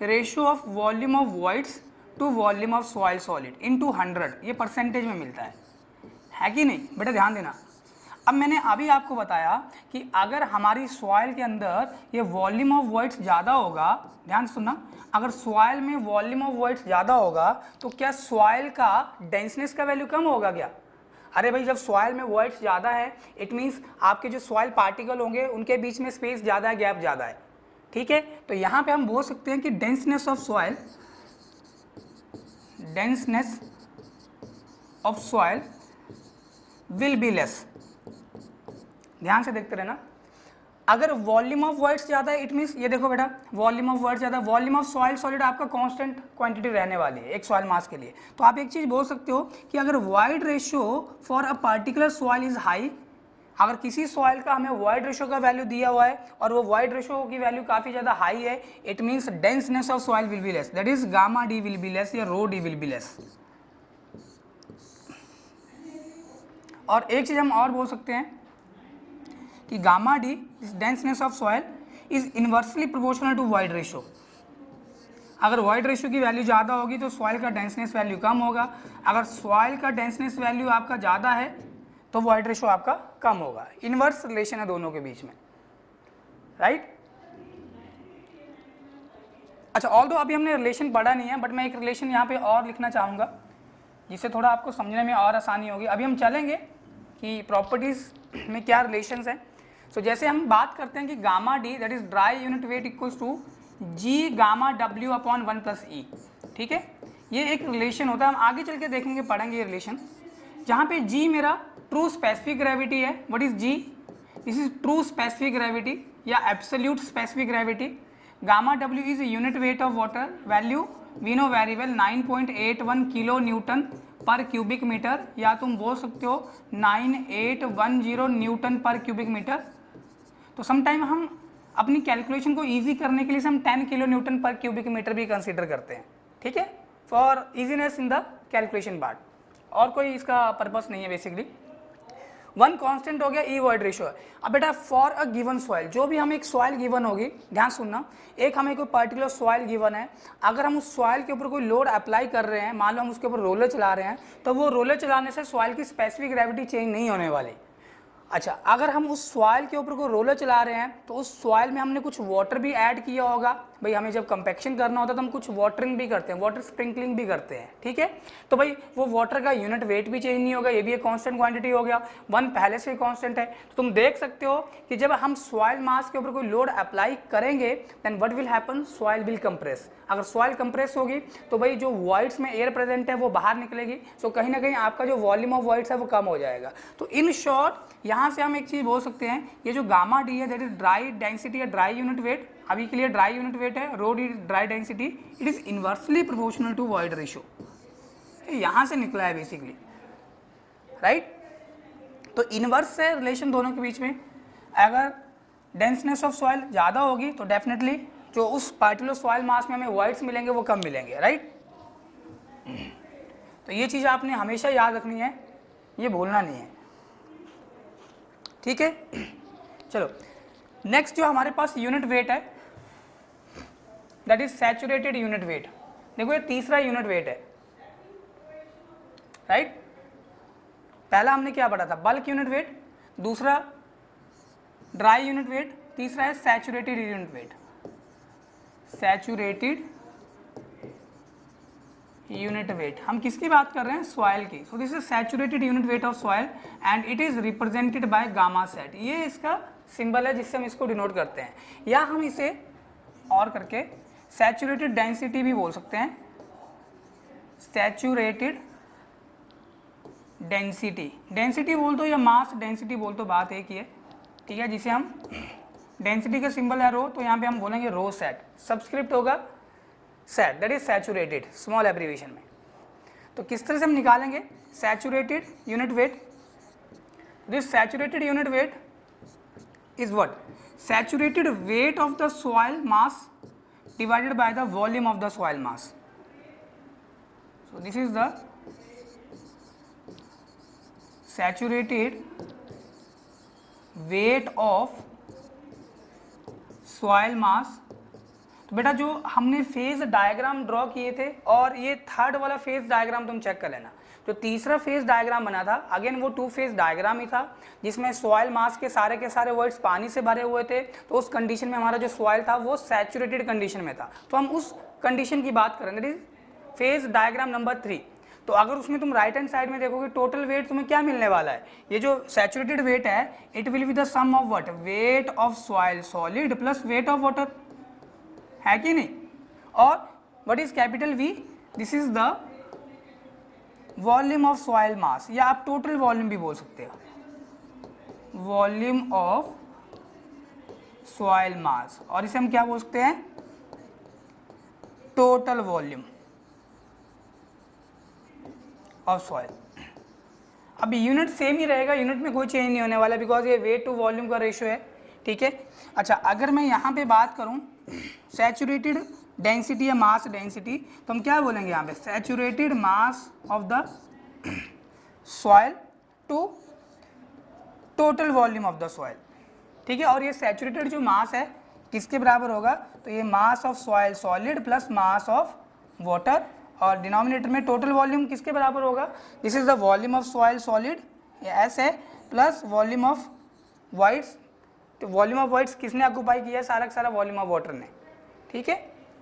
ratio of volume of voids to volume of soil solid into 100, ये परसेंटेज में मिलता है कि नहीं बेटा? ध्यान देना। अब मैंने अभी आपको बताया कि अगर हमारी सॉइल के अंदर ये वॉल्यूम ऑफ वॉइड्स ज़्यादा होगा, ध्यान सुनना, अगर सॉइल में वॉल्यूम ऑफ वॉइड्स ज़्यादा होगा तो क्या सॉइल का डेंसनेस का वैल्यू कम होगा क्या? अरे भाई, जब सॉइल में वॉइड्स ज़्यादा है, इट मीन्स आपके जो सॉइल पार्टिकल होंगे उनके बीच में स्पेस ज़्यादा है, गैप ज़्यादा है, ठीक है। तो यहाँ पे हम बोल सकते हैं कि denseness of soil will be less. ध्यान से देखते रहना। अगर वॉल्यूम ऑफ वॉइड्स ज़्यादा है, इट मीन्स ये देखो बेटा, वॉल्यूम ऑफ वॉइड्स ज़्यादा, वॉल्यूम ऑफ सॉइल सॉलिड आपका कांस्टेंट क्वांटिटी रहने वाली है एक सॉइल मास के लिए। तो आप एक चीज़ बोल सकते हो कि अगर void ratio for a particular soil is high, अगर किसी सॉइल का हमें वाइड रेशियो का वैल्यू दिया हुआ है और वो वाइड रेशियो की वैल्यू काफ़ी ज़्यादा हाई है, it means denseness of soil will be less, that is gamma D will be less या rho D will be less. और एक चीज़ हम और बोल सकते हैं कि gamma D denseness of soil is inversely proportional to void ratio. अगर वाइड रेशियो की वैल्यू ज़्यादा होगी तो सॉइल का डेंसनेस वैल्यू कम होगा, अगर सॉइल का डेंसनेस वैल्यू आपका ज़्यादा है तो वाइड रेशियो आपका कम होगा। इनवर्स रिलेशन है दोनों के बीच में, राइट। अच्छा, ऑल दो अभी हमने रिलेशन पढ़ा नहीं है, बट मैं एक रिलेशन यहाँ पे और लिखना चाहूँगा जिससे थोड़ा आपको समझने में और आसानी होगी। अभी हम चलेंगे कि प्रॉपर्टीज़ में क्या रिलेशंस हैं। सो जैसे हम बात करते हैं कि gamma D that is dry unit weight equals to G gamma W upon 1 plus E, ठीक है। ये एक रिलेशन होता है, हम आगे चल के देखेंगे, पढ़ेंगे ये रिलेशन, जहाँ पे जी मेरा ट्रू स्पेसिफिक ग्रेविटी है। What is G? This is true specific gravity या absolute specific gravity. Gamma W is unit weight of water, value we know very well 9.81 kilo Newton per cubic metre, या तुम बोल सकते हो 9810 Newton per cubic metre. तो sometime हम अपनी calculation को इजी करने के लिए हम 10 kilo Newton per cubic metre भी कंसीडर करते हैं, ठीक है, for easiness in the calculation part, और कोई इसका पर्पस नहीं है बेसिकली। वन कांस्टेंट हो गया, ई वॉइड रेशियो है। अब बेटा फॉर अ गिवन सॉइल, जो भी हमें एक सॉइल गिवन होगी, ध्यान सुनना, एक हमें कोई पर्टिकुलर सॉइल गिवन है, अगर हम उस सॉइल के ऊपर कोई लोड अप्लाई कर रहे हैं, मान लो हम उसके ऊपर रोलर चला रहे हैं, तो वो रोलर चलाने से सॉइल की स्पेसिफिक ग्रेविटी चेंज नहीं होने वाली। अच्छा, अगर हम उस सॉइल के ऊपर कोई रोलर चला रहे हैं तो उस सॉइल में हमने कुछ वाटर भी ऐड किया होगा। भाई हमें जब कंपैक्शन करना होता है तो हम कुछ वाटरिंग भी करते हैं, वाटर स्प्रिंकलिंग भी करते हैं, ठीक है। तो भाई वो वाटर का यूनिट वेट भी चेंज नहीं होगा, ये भी एक कांस्टेंट क्वांटिटी हो गया, वन पहले से ही कांस्टेंट है। तो तुम देख सकते हो कि जब हम सॉइल मास के ऊपर कोई लोड अप्लाई करेंगे then what will happen, soil will compress. अगर सॉइल कंप्रेस होगी तो भाई जो वॉइड्स में एयर प्रेजेंट है वो बाहर निकलेगी, सो कहीं ना कहीं आपका जो वॉल्यूम ऑफ वॉइड्स है वो कम हो जाएगा। तो इन शॉर्ट यहाँ से हम एक चीज़ बोल सकते हैं, ये जो गामा डी है दैट इज ड्राई डेंसिटी या ड्राई यूनिट वेट, अभी के लिए ड्राई यूनिट वेट है, rho D dry density, it is inversely proportional to void ratio, यहाँ से निकला है बेसिकली, राइट। तो इनवर्स है रिलेशन दोनों के बीच में। अगर डेंसनेस ऑफ सॉइल ज़्यादा होगी तो डेफिनेटली जो उस पार्टिकुलर सॉइल मास में हमें वॉइड्स मिलेंगे वो कम मिलेंगे, राइट। तो ये चीज़ आपने हमेशा याद रखनी है, ये भूलना नहीं है, ठीक है। चलो नेक्स्ट जो हमारे पास यूनिट वेट है that is saturated unit wait. देखो ये तीसरा यूनिट वेट है, राइट। पहला हमने क्या पढ़ा था, बल्क यूनिट वेट, दूसरा ड्राई यूनिट वेट, तीसरा है saturated unit wait. Saturated unit wait हम किसकी बात कर रहे हैं, सॉइल की। सो this is saturated unit weight of soil and it is represented by gamma sat. ये इसका सिंबल है जिससे हम इसको डिनोट करते हैं, या हम इसे और करके सैचुरेटेड डेंसिटी भी बोल सकते हैं। सैचुरेटेड डेंसिटी, डेंसिटी बोल दो या मास डेंसिटी बोल दो, बात एक ही है, ठीक है। जिसे हम डेंसिटी का सिंबल है रो, तो यहाँ पे हम बोलेंगे रो सेट, सब्सक्रिप्ट होगा set, that is saturated small abbreviation में। तो किस तरह से हम निकालेंगे saturated unit wait. This saturated unit wait is what, saturated weight of the soil mass divided by the volume of the soil mass. So this is the saturated wait of soil mass. तो बेटा जो हमने phase diagram draw किए थे, और ये third वाला phase diagram तुम चेक कर लेना, जो तीसरा फेज डायग्राम बना था अगेन वो 2 फेज डायग्राम ही था, जिसमें सॉइल मास के सारे वर्ड्स पानी से भरे हुए थे। तो उस कंडीशन में हमारा जो सॉइल था वो सैचुरेटेड कंडीशन में था, तो हम उस कंडीशन की बात करें, that is phase diagram number 3। तो अगर उसमें तुम राइट हैंड साइड में देखोगे टोटल वेट तुम्हें क्या मिलने वाला है, ये जो सैचुरेटेड वेट है it will be the sum of what, weight of soil solid plus weight of water, है कि नहीं। और what is capital V, this is the volume of soil mass, या आप टोटल वॉल्यूम भी बोल सकते हो, वॉल्यूम ऑफ सॉइल मास, और इसे हम क्या बोल सकते हैं, टोटल वॉल्यूम ऑफ सॉइल। अब यूनिट सेम ही रहेगा, यूनिट में कोई चेंज नहीं होने वाला, बिकॉज ये वेट टू वॉल्यूम का रेशियो है, ठीक है। अच्छा अगर मैं यहाँ पे बात करूँ सैचुरेटेड डेंसिटी या मास डेंसिटी, तो हम क्या बोलेंगे यहाँ पे, saturated mass of the soil to total volume of the soil, ठीक है। और ये सैचुरेटेड जो मास है किसके बराबर होगा, तो ये mass of soil solid plus mass of water, और डिनोमिनेटर में टोटल वॉल्यूम किसके बराबर होगा, this is the volume of soil solid, ये एस है, प्लस वॉल्यूम ऑफ वाइट्स। तो वॉल्यूम ऑफ वाइट्स किसने ऑक्यूपाई किया है, सारा का सारा वॉल्यूम ऑफ वाटर ने, ठीक है।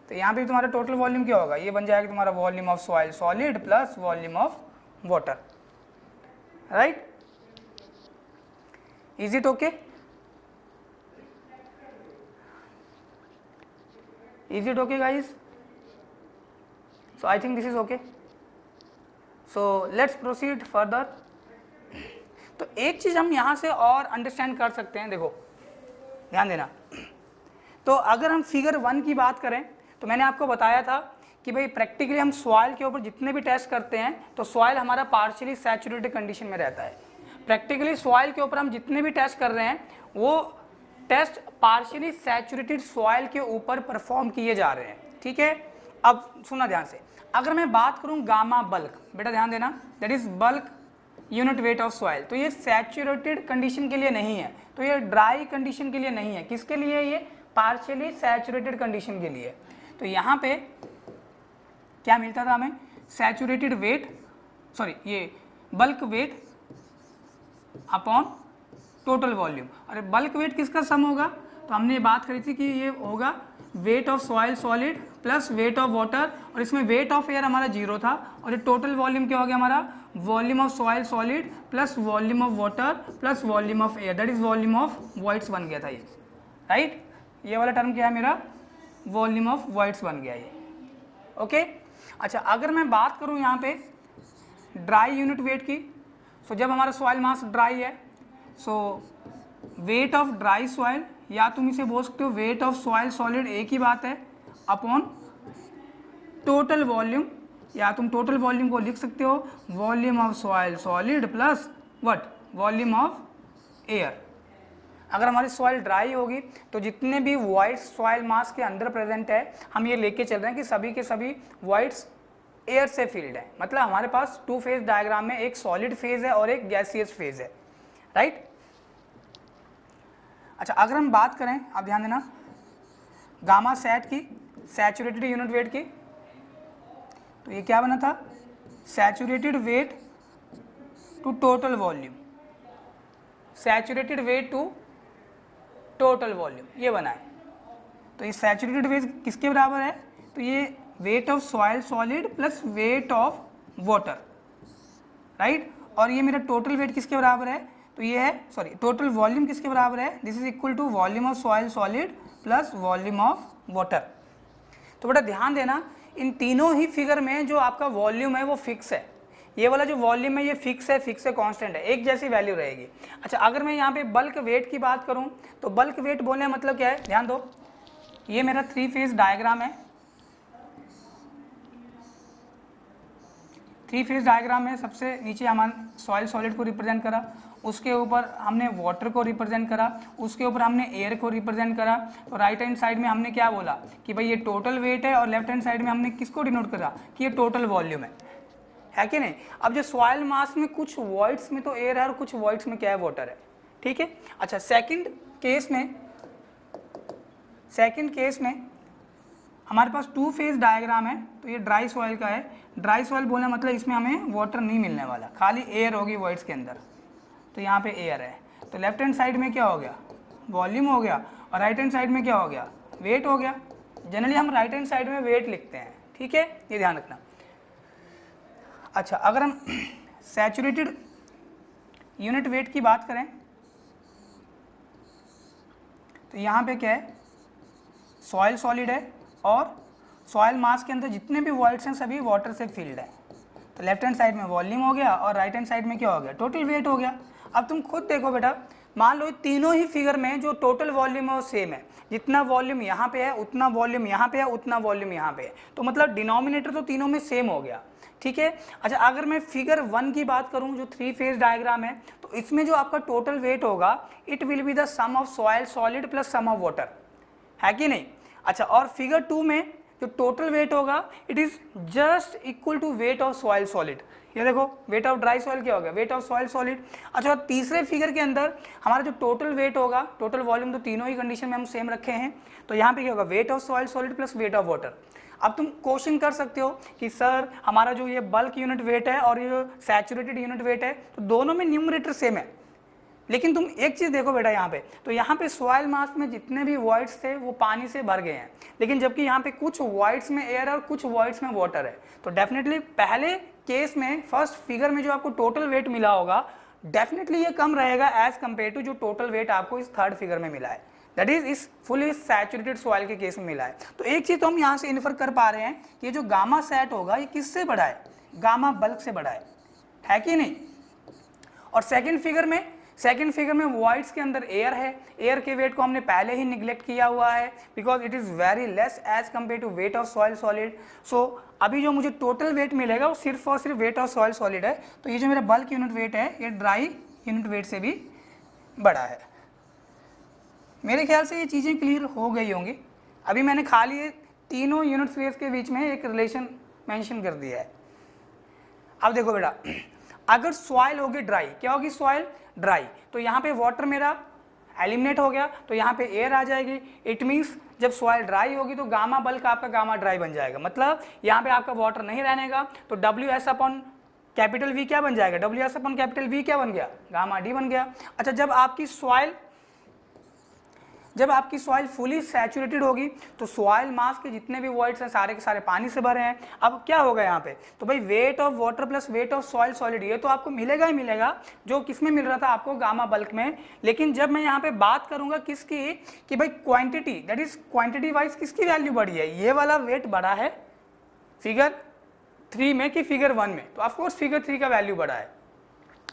तो यहाँ पे तुम्हारा टोटल वॉल्यूम क्या होगा, ये बन जाएगा तुम्हारा volume of soil solid plus volume of water, right. Is it okay, is it okay guys. So I think this is okay. So let's proceed further. तो एक चीज हम यहाँ से और अंडरस्टैंड कर सकते हैं, देखो ध्यान देना। तो अगर हम फिगर 1 की बात करें, तो मैंने आपको बताया था कि भाई प्रैक्टिकली हम सॉइल के ऊपर जितने भी टेस्ट करते हैं तो सॉइल हमारा पार्शियली सैचुरेटेड कंडीशन में रहता है। प्रैक्टिकली सॉइल के ऊपर हम जितने भी टेस्ट कर रहे हैं वो टेस्ट पार्शियली सैचुरेटेड सॉइल के ऊपर परफॉर्म किए जा रहे हैं, ठीक है। अब सुना ध्यान से, अगर मैं बात करूं गामा बल्क, बेटा ध्यान देना, that is bulk unit weight of soil, तो ये सैचुरेटेड कंडीशन के लिए नहीं है, तो ये ड्राई कंडीशन के लिए नहीं है, किसके लिए, ये पार्शियली सैचुरेटेड कंडीशन के लिए। तो यहाँ पे क्या मिलता था हमें, सैचुरेटेड वेट, सॉरी ये bulk weight upon total volume. अरे बल्क वेट किसका सम होगा, तो हमने बात करी थी कि ये होगा wait of soil solid plus weight of water, और इसमें वेट ऑफ एयर हमारा 0 था, और ये टोटल वॉल्यूम क्या हो गया हमारा, volume of soil solid plus volume of water plus volume of air, that is volume of voids बन गया था ये, राइट। ये वाला टर्म क्या है मेरा, वॉल्यूम ऑफ वॉइड्स बन गया ये, ओके। अच्छा अगर मैं बात करूँ यहाँ पे ड्राई यूनिट वेट की, सो जब हमारा सॉइल मास ड्राई है, सो वेट ऑफ ड्राई सॉइल, या तुम इसे बोल सकते हो वेट ऑफ सॉइल सॉलिड, एक ही बात है, अपॉन टोटल वॉल्यूम, या तुम टोटल वॉल्यूम को लिख सकते हो volume of soil solid plus what, volume of air. अगर हमारी सॉइल ड्राई होगी तो जितने भी वॉइड्स सॉइल मास के अंदर प्रेजेंट है, हम ये लेके चल रहे हैं कि सभी के सभी वॉइड्स एयर से फील्ड है, मतलब हमारे पास 2 फेज डायग्राम में एक सॉलिड फेज है और एक गैसियस फेज है, राइट। अच्छा, अगर हम बात करें, आप ध्यान देना, गामा सैट की, सैचुरेटेड यूनिट वेट की, तो ये क्या बना था, saturated weight to total volume, saturated weight to total volume, ये बना है। तो ये सैचुरेटेड वेट किसके बराबर है, तो ये weight of soil solid plus weight of water, right. और ये मेरा टोटल वेट किसके बराबर है, तो ये है, सॉरी, टोटल वॉल्यूम किसके बराबर है, this is equal to volume of soil solid plus volume of water. तो बेटा ध्यान देना, इन तीनों ही फिगर में जो आपका वॉल्यूम है वो फिक्स है, ये वाला जो वॉल्यूम है ये फिक्स है, कांस्टेंट है, एक जैसी वैल्यू रहेगी। अच्छा, अगर मैं यहाँ पे बल्क वेट की बात करूँ, तो बल्क वेट बोलने मतलब क्या है, ध्यान दो, ये मेरा 3 फेज डायग्राम है, 3 फेज डायग्राम में सबसे नीचे हमने सॉइल सॉलिड को रिप्रेजेंट करा, उसके ऊपर हमने वाटर को रिप्रेजेंट करा, उसके ऊपर हमने एयर को रिप्रेजेंट करा। तो राइट हैंड साइड में हमने क्या बोला कि भाई ये टोटल वेट है, और लेफ्ट हैंड साइड में हमने किसको डिनोट करा कि ये टोटल वॉल्यूम है कि नहीं। अब जो सॉइल मास में कुछ वॉइड्स में तो एयर है और कुछ वॉइड्स में क्या है, वाटर है, ठीक है। अच्छा, सेकंड केस में हमारे पास 2 फेज डायग्राम है, तो ये ड्राई सॉइल का है। ड्राई सॉइल बोलने मतलब इसमें हमें वाटर नहीं मिलने वाला, खाली एयर होगी वॉइड्स के अंदर, तो यहाँ पे एयर है। तो लेफ्ट हैंड साइड में क्या हो गया, वॉल्यूम हो गया, और राइट हैंड साइड में क्या हो गया, वेट हो गया। जनरली हम राइट हैंड साइड में वेट लिखते हैं, ठीक है, ये ध्यान रखना। अच्छा, अगर हम सैचुरेटेड यूनिट वेट की बात करें, तो यहाँ पे क्या है, सॉइल सॉलिड है, और सॉइल मास के अंदर जितने भी वॉइड्स हैं सभी वाटर से फिल्ड है। तो लेफ्ट हैंड साइड में वॉल्यूम हो गया, और राइट हैंड साइड में क्या हो गया, टोटल वेट हो गया। अब तुम खुद देखो बेटा, मान लो तीनों ही फिगर में जो टोटल वॉल्यूम है वो सेम है, जितना वॉल्यूम यहाँ पे है उतना वॉल्यूम यहाँ पे है, उतना वॉल्यूम यहाँ पे है, तो मतलब डिनोमिनेटर तो तीनों में सेम हो गया, ठीक है। अच्छा, अगर मैं फिगर 1 की बात करूं, जो 3 फेज डायग्राम है, तो इसमें जो आपका टोटल वेट होगा, it will be the sum of soil solid plus sum of water, है कि नहीं। अच्छा, और फिगर 2 में जो टोटल वेट होगा, it is just equal to weight of soil solid. ये देखो, वेट ऑफ ड्राई सॉइल क्या हो गया, वेट ऑफ सॉइल सॉलिड। अच्छा, और तीसरे फिगर के अंदर हमारा जो टोटल वेट होगा, टोटल वॉल्यूम तो तीनों ही कंडीशन में हम सेम रखे हैं, तो यहाँ पे क्या होगा, wait of soil solid plus weight of water. अब तुम क्वेश्चन कर सकते हो कि सर हमारा जो ये बल्क यूनिट वेट है और ये सैचुरेटेड यूनिट वेट है, तो दोनों में न्यूमरेटर सेम है, लेकिन तुम एक चीज देखो बेटा, यहाँ पे तो यहाँ पे सॉइल मास में जितने भी वॉइड्स थे वो पानी से भर गए हैं, लेकिन जबकि यहाँ पे कुछ वॉइड्स में एयर और कुछ वॉइड्स में वाटर है। तो डेफिनेटली पहले केस में, फर्स्ट फिगर में जो आपको टोटल वेट मिला होगा, डेफिनेटली ये कम रहेगा एज कंपेयर टू जो टोटल वेट आपको इस थर्ड फिगर में मिला है, दैट इज इस फुली सैचुरेटेड सॉइल के केस में मिला है। तो एक चीज तो हम यहाँ से इन्फर कर पा रहे हैं कि जो गामा सैट होगा ये किससे बड़ा है, गामा बल्क से बड़ा है कि नहीं। और सेकेंड फिगर में वॉइड्स के अंदर एयर है, एयर के वेट को हमने पहले ही निग्लेक्ट किया हुआ है, because it is very less as compare to weight of soil solid. So अभी जो मुझे टोटल वेट मिलेगा वो सिर्फ और सिर्फ वेट ऑफ सॉइल सॉलिड है। तो ये जो मेरा बल्क यूनिट वेट है ये ड्राई यूनिट वेट से भी बड़ा है। मेरे ख्याल से ये चीज़ें क्लियर हो गई होंगी। अभी मैंने खाली ये तीनों यूनिट फेज के बीच में एक रिलेशन मेंशन कर दिया है। अब देखो बेटा, अगर सॉइल होगी ड्राई, क्या होगी सॉइल ड्राई, तो यहाँ पे वाटर मेरा एलिमिनेट हो गया, तो यहाँ पे एयर आ जाएगी। इट मीन्स जब सॉइल ड्राई होगी तो गामा बल्क आपका गामा ड्राई बन जाएगा, मतलब यहाँ पे आपका वाटर नहीं रहने का, तो W S upon capital V क्या बन जाएगा, W S upon capital V क्या बन गया, गामा डी बन गया। अच्छा, जब आपकी सॉइल फुली सैचुरेटेड होगी तो सॉइल मास के जितने भी वॉइड्स हैं सारे के सारे पानी से भरे हैं। अब क्या होगा यहाँ पे, तो भाई wait of water plus weight of soil solid, ये तो आपको मिलेगा ही मिलेगा, जो किसमें मिल रहा था आपको, गामा बल्क में। लेकिन जब मैं यहाँ पे बात करूंगा किसकी, कि भाई quantity, that is quantity wise किसकी वैल्यू बढ़ी है, ये वाला वेट बढ़ा है फिगर 3 में कि फिगर 1 में, तो ऑफकोर्स फिगर 3 का वैल्यू बढ़ा है।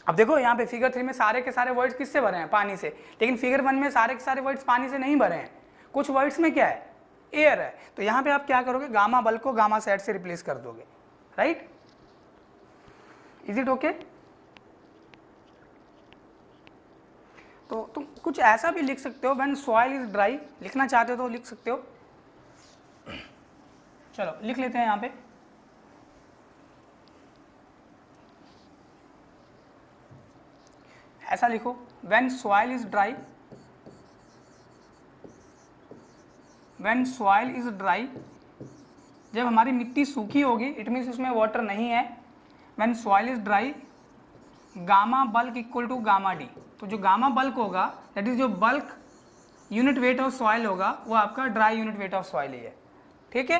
अब देखो यहाँ पे फिगर 3 में सारे के सारे वर्ड्स किससे भरे हैं, पानी से, लेकिन फिगर 1 में सारे के सारे वर्ड्स पानी से नहीं भरे हैं, कुछ वर्ड्स में क्या है, एयर है। तो यहाँ पे आप क्या करोगे, गामा बल्क को गामा सेट से रिप्लेस कर दोगे, राइट। Is it okay. तो तुम कुछ ऐसा भी लिख सकते हो, व्हेन सॉइल इज ड्राई, लिखना चाहते हो तो लिख सकते हो। चलो लिख लेते हैं यहाँ पे, ऐसा लिखो, when soil is dry when soil is dry, जब हमारी मिट्टी सूखी होगी इट मीन्स उसमें वाटर नहीं है। When soil is dry gamma bulk equal to gamma D, तो जो गामा बल्क होगा दैट इज जो bulk unit weight of soil होगा वो आपका dry unit weight of soil ही है। ठीक है,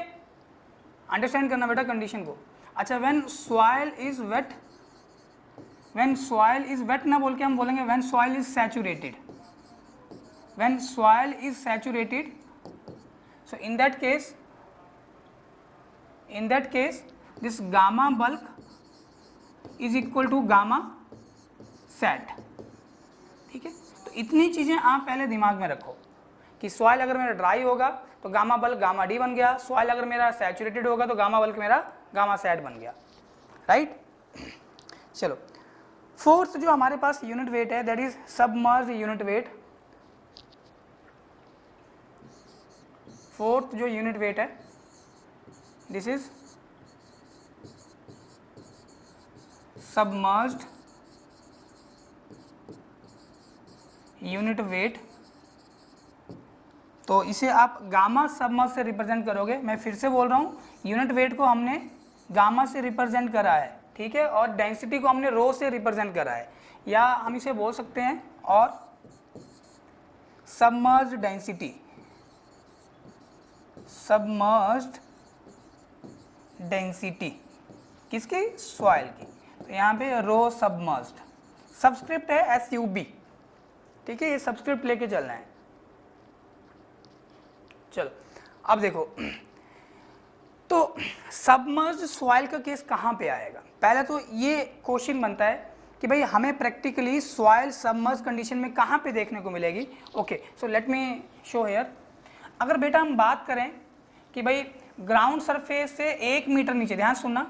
अंडरस्टैंड करना बेटा कंडीशन को। अच्छा, when soil is wet, when soil is wet ना बोल के हम बोलेंगे when soil is saturated, when soil is saturated, so in that case this gamma bulk is equal to gamma sat. ठीक है, तो इतनी चीजें आप पहले दिमाग में रखो कि सॉइल अगर मेरा ड्राई होगा तो गामा बल्क गामा डी बन गया, सॉइल अगर मेरा सैचुरेटेड होगा तो गामा बल्क मेरा गामा सैट बन गया। राइट, चलो फोर्थ जो हमारे पास यूनिट वेट है that is submerge unit wait. Fourth जो यूनिट वेट है this is submerged unit weight. तो इसे आप गामा सबमर्ज से रिप्रेजेंट करोगे। मैं फिर से बोल रहा हूँ, यूनिट वेट को हमने गामा से रिप्रेजेंट करा है, ठीक है, और डेंसिटी को हमने रो से रिप्रेजेंट करा है, या हम इसे बोल सकते हैं और सबमर्ज्ड डेंसिटी, सबमर्ज्ड डेंसिटी किसकी, सॉइल की। तो यहाँ पे रो सबमर्ज्ड, सबस्क्रिप्ट है SUB, ठीक है, ये सबस्क्रिप्ट लेके चलना है। चलो अब देखो, तो सबमर्ज्ड सॉइल का केस कहाँ पे आएगा। पहले तो ये क्वेश्चन बनता है कि भाई हमें प्रैक्टिकली सॉइल सबमर्ज कंडीशन में कहाँ पे देखने को मिलेगी। Okay, so let me show here. अगर बेटा हम बात करें कि भाई ग्राउंड सरफेस से 1 मीटर नीचे, ध्यान सुनना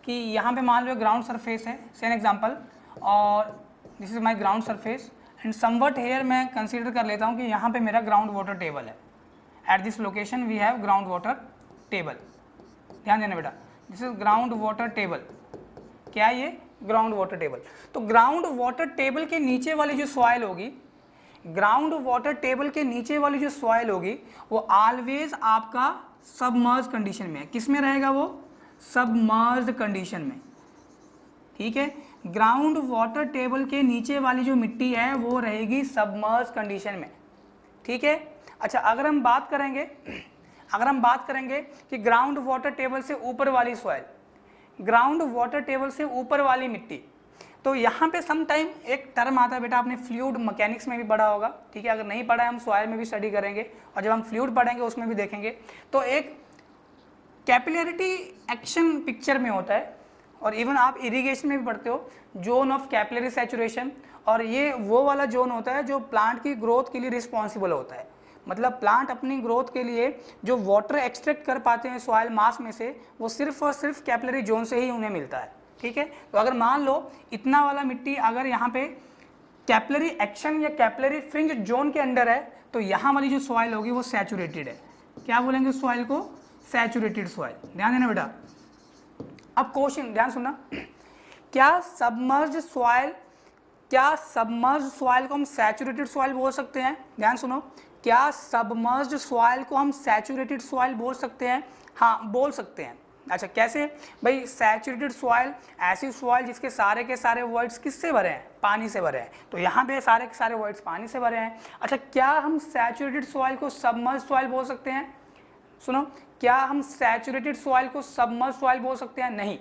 कि यहाँ पे मान लो ग्राउंड सरफेस है, से एन एग्जाम्पल, और this is my ground surface and somewhat here मैं कंसीडर कर लेता हूँ कि यहाँ पे मेरा ग्राउंड वाटर टेबल है। At this location we have ground water table, ध्यान देना बेटा, this is ground water table. क्या है ये, ग्राउंड वाटर टेबल। तो ग्राउंड वाटर टेबल के नीचे वाली जो सॉइल होगी, ग्राउंड वाटर टेबल के नीचे वाली जो सॉइल होगी वो ऑलवेज आपका सबमर्ज कंडीशन में है। किस में रहेगा वो, सबमर्ज कंडीशन में। ठीक है, ग्राउंड वाटर टेबल के नीचे वाली जो मिट्टी है वो रहेगी सबमर्ज कंडीशन में। ठीक है, अच्छा अगर हम बात करेंगे कि ग्राउंड वाटर टेबल से ऊपर वाली सॉइल, ग्राउंड वाटर टेबल से ऊपर वाली मिट्टी, तो यहाँ पे सम टाइम एक टर्म आता है बेटा, आपने फ्लूइड मैकेनिक्स में भी पढ़ा होगा, ठीक है, अगर नहीं पढ़ा है हम सॉइल में भी स्टडी करेंगे और जब हम फ्लूइड पढ़ेंगे उसमें भी देखेंगे। तो एक कैपिलरिटी एक्शन पिक्चर में होता है, और इवन आप इरिगेशन में भी पढ़ते हो, जोन ऑफ कैपिलरी सैचुरेशन, और ये वो वाला जोन होता है जो प्लांट की ग्रोथ के लिए रिस्पॉन्सिबल होता है। मतलब प्लांट अपनी ग्रोथ के लिए जो वाटर एक्सट्रैक्ट कर पाते हैं सॉइल मास में से, वो सिर्फ और सिर्फ कैपिलरी जोन से ही उन्हें मिलता है। ठीक है, तो अगर मान लो इतना वाला मिट्टी अगर यहाँ पे कैपिलरी एक्शन या कैपिलरी फ्रिंज जोन के अंडर है, तो यहाँ वाली जो सॉइल होगी वो सैचुरेटेड है। क्या बोलेंगे उस सॉइल को, सैचुरेटेड सॉइल। ध्यान देना बेटा। अब क्वेश्चन ध्यान सुनना, क्या सबमर्ज्ड सॉइल को हम सैचुरेटेड सॉइल बोल सकते हैं। ध्यान सुनो, क्या सबमर्ज्ड सॉइल को हम सैचुरेटेड सॉइल बोल सकते हैं। हाँ बोल सकते हैं। अच्छा कैसे भाई, सैचुरेटेड सॉइल ऐसी सॉइल जिसके सारे के सारे वॉइड्स किससे भरे हैं, पानी से भरे हैं। तो यहाँ पे सारे के सारे वॉइड्स पानी से भरे हैं। अच्छा क्या हम सैचुरेटेड सॉइल को सबमर्ज्ड सॉइल बोल सकते हैं। सुनो, क्या हम सैचुरेटेड सॉइल को सबमर्ज्ड सॉइल बोल सकते हैं, नहीं।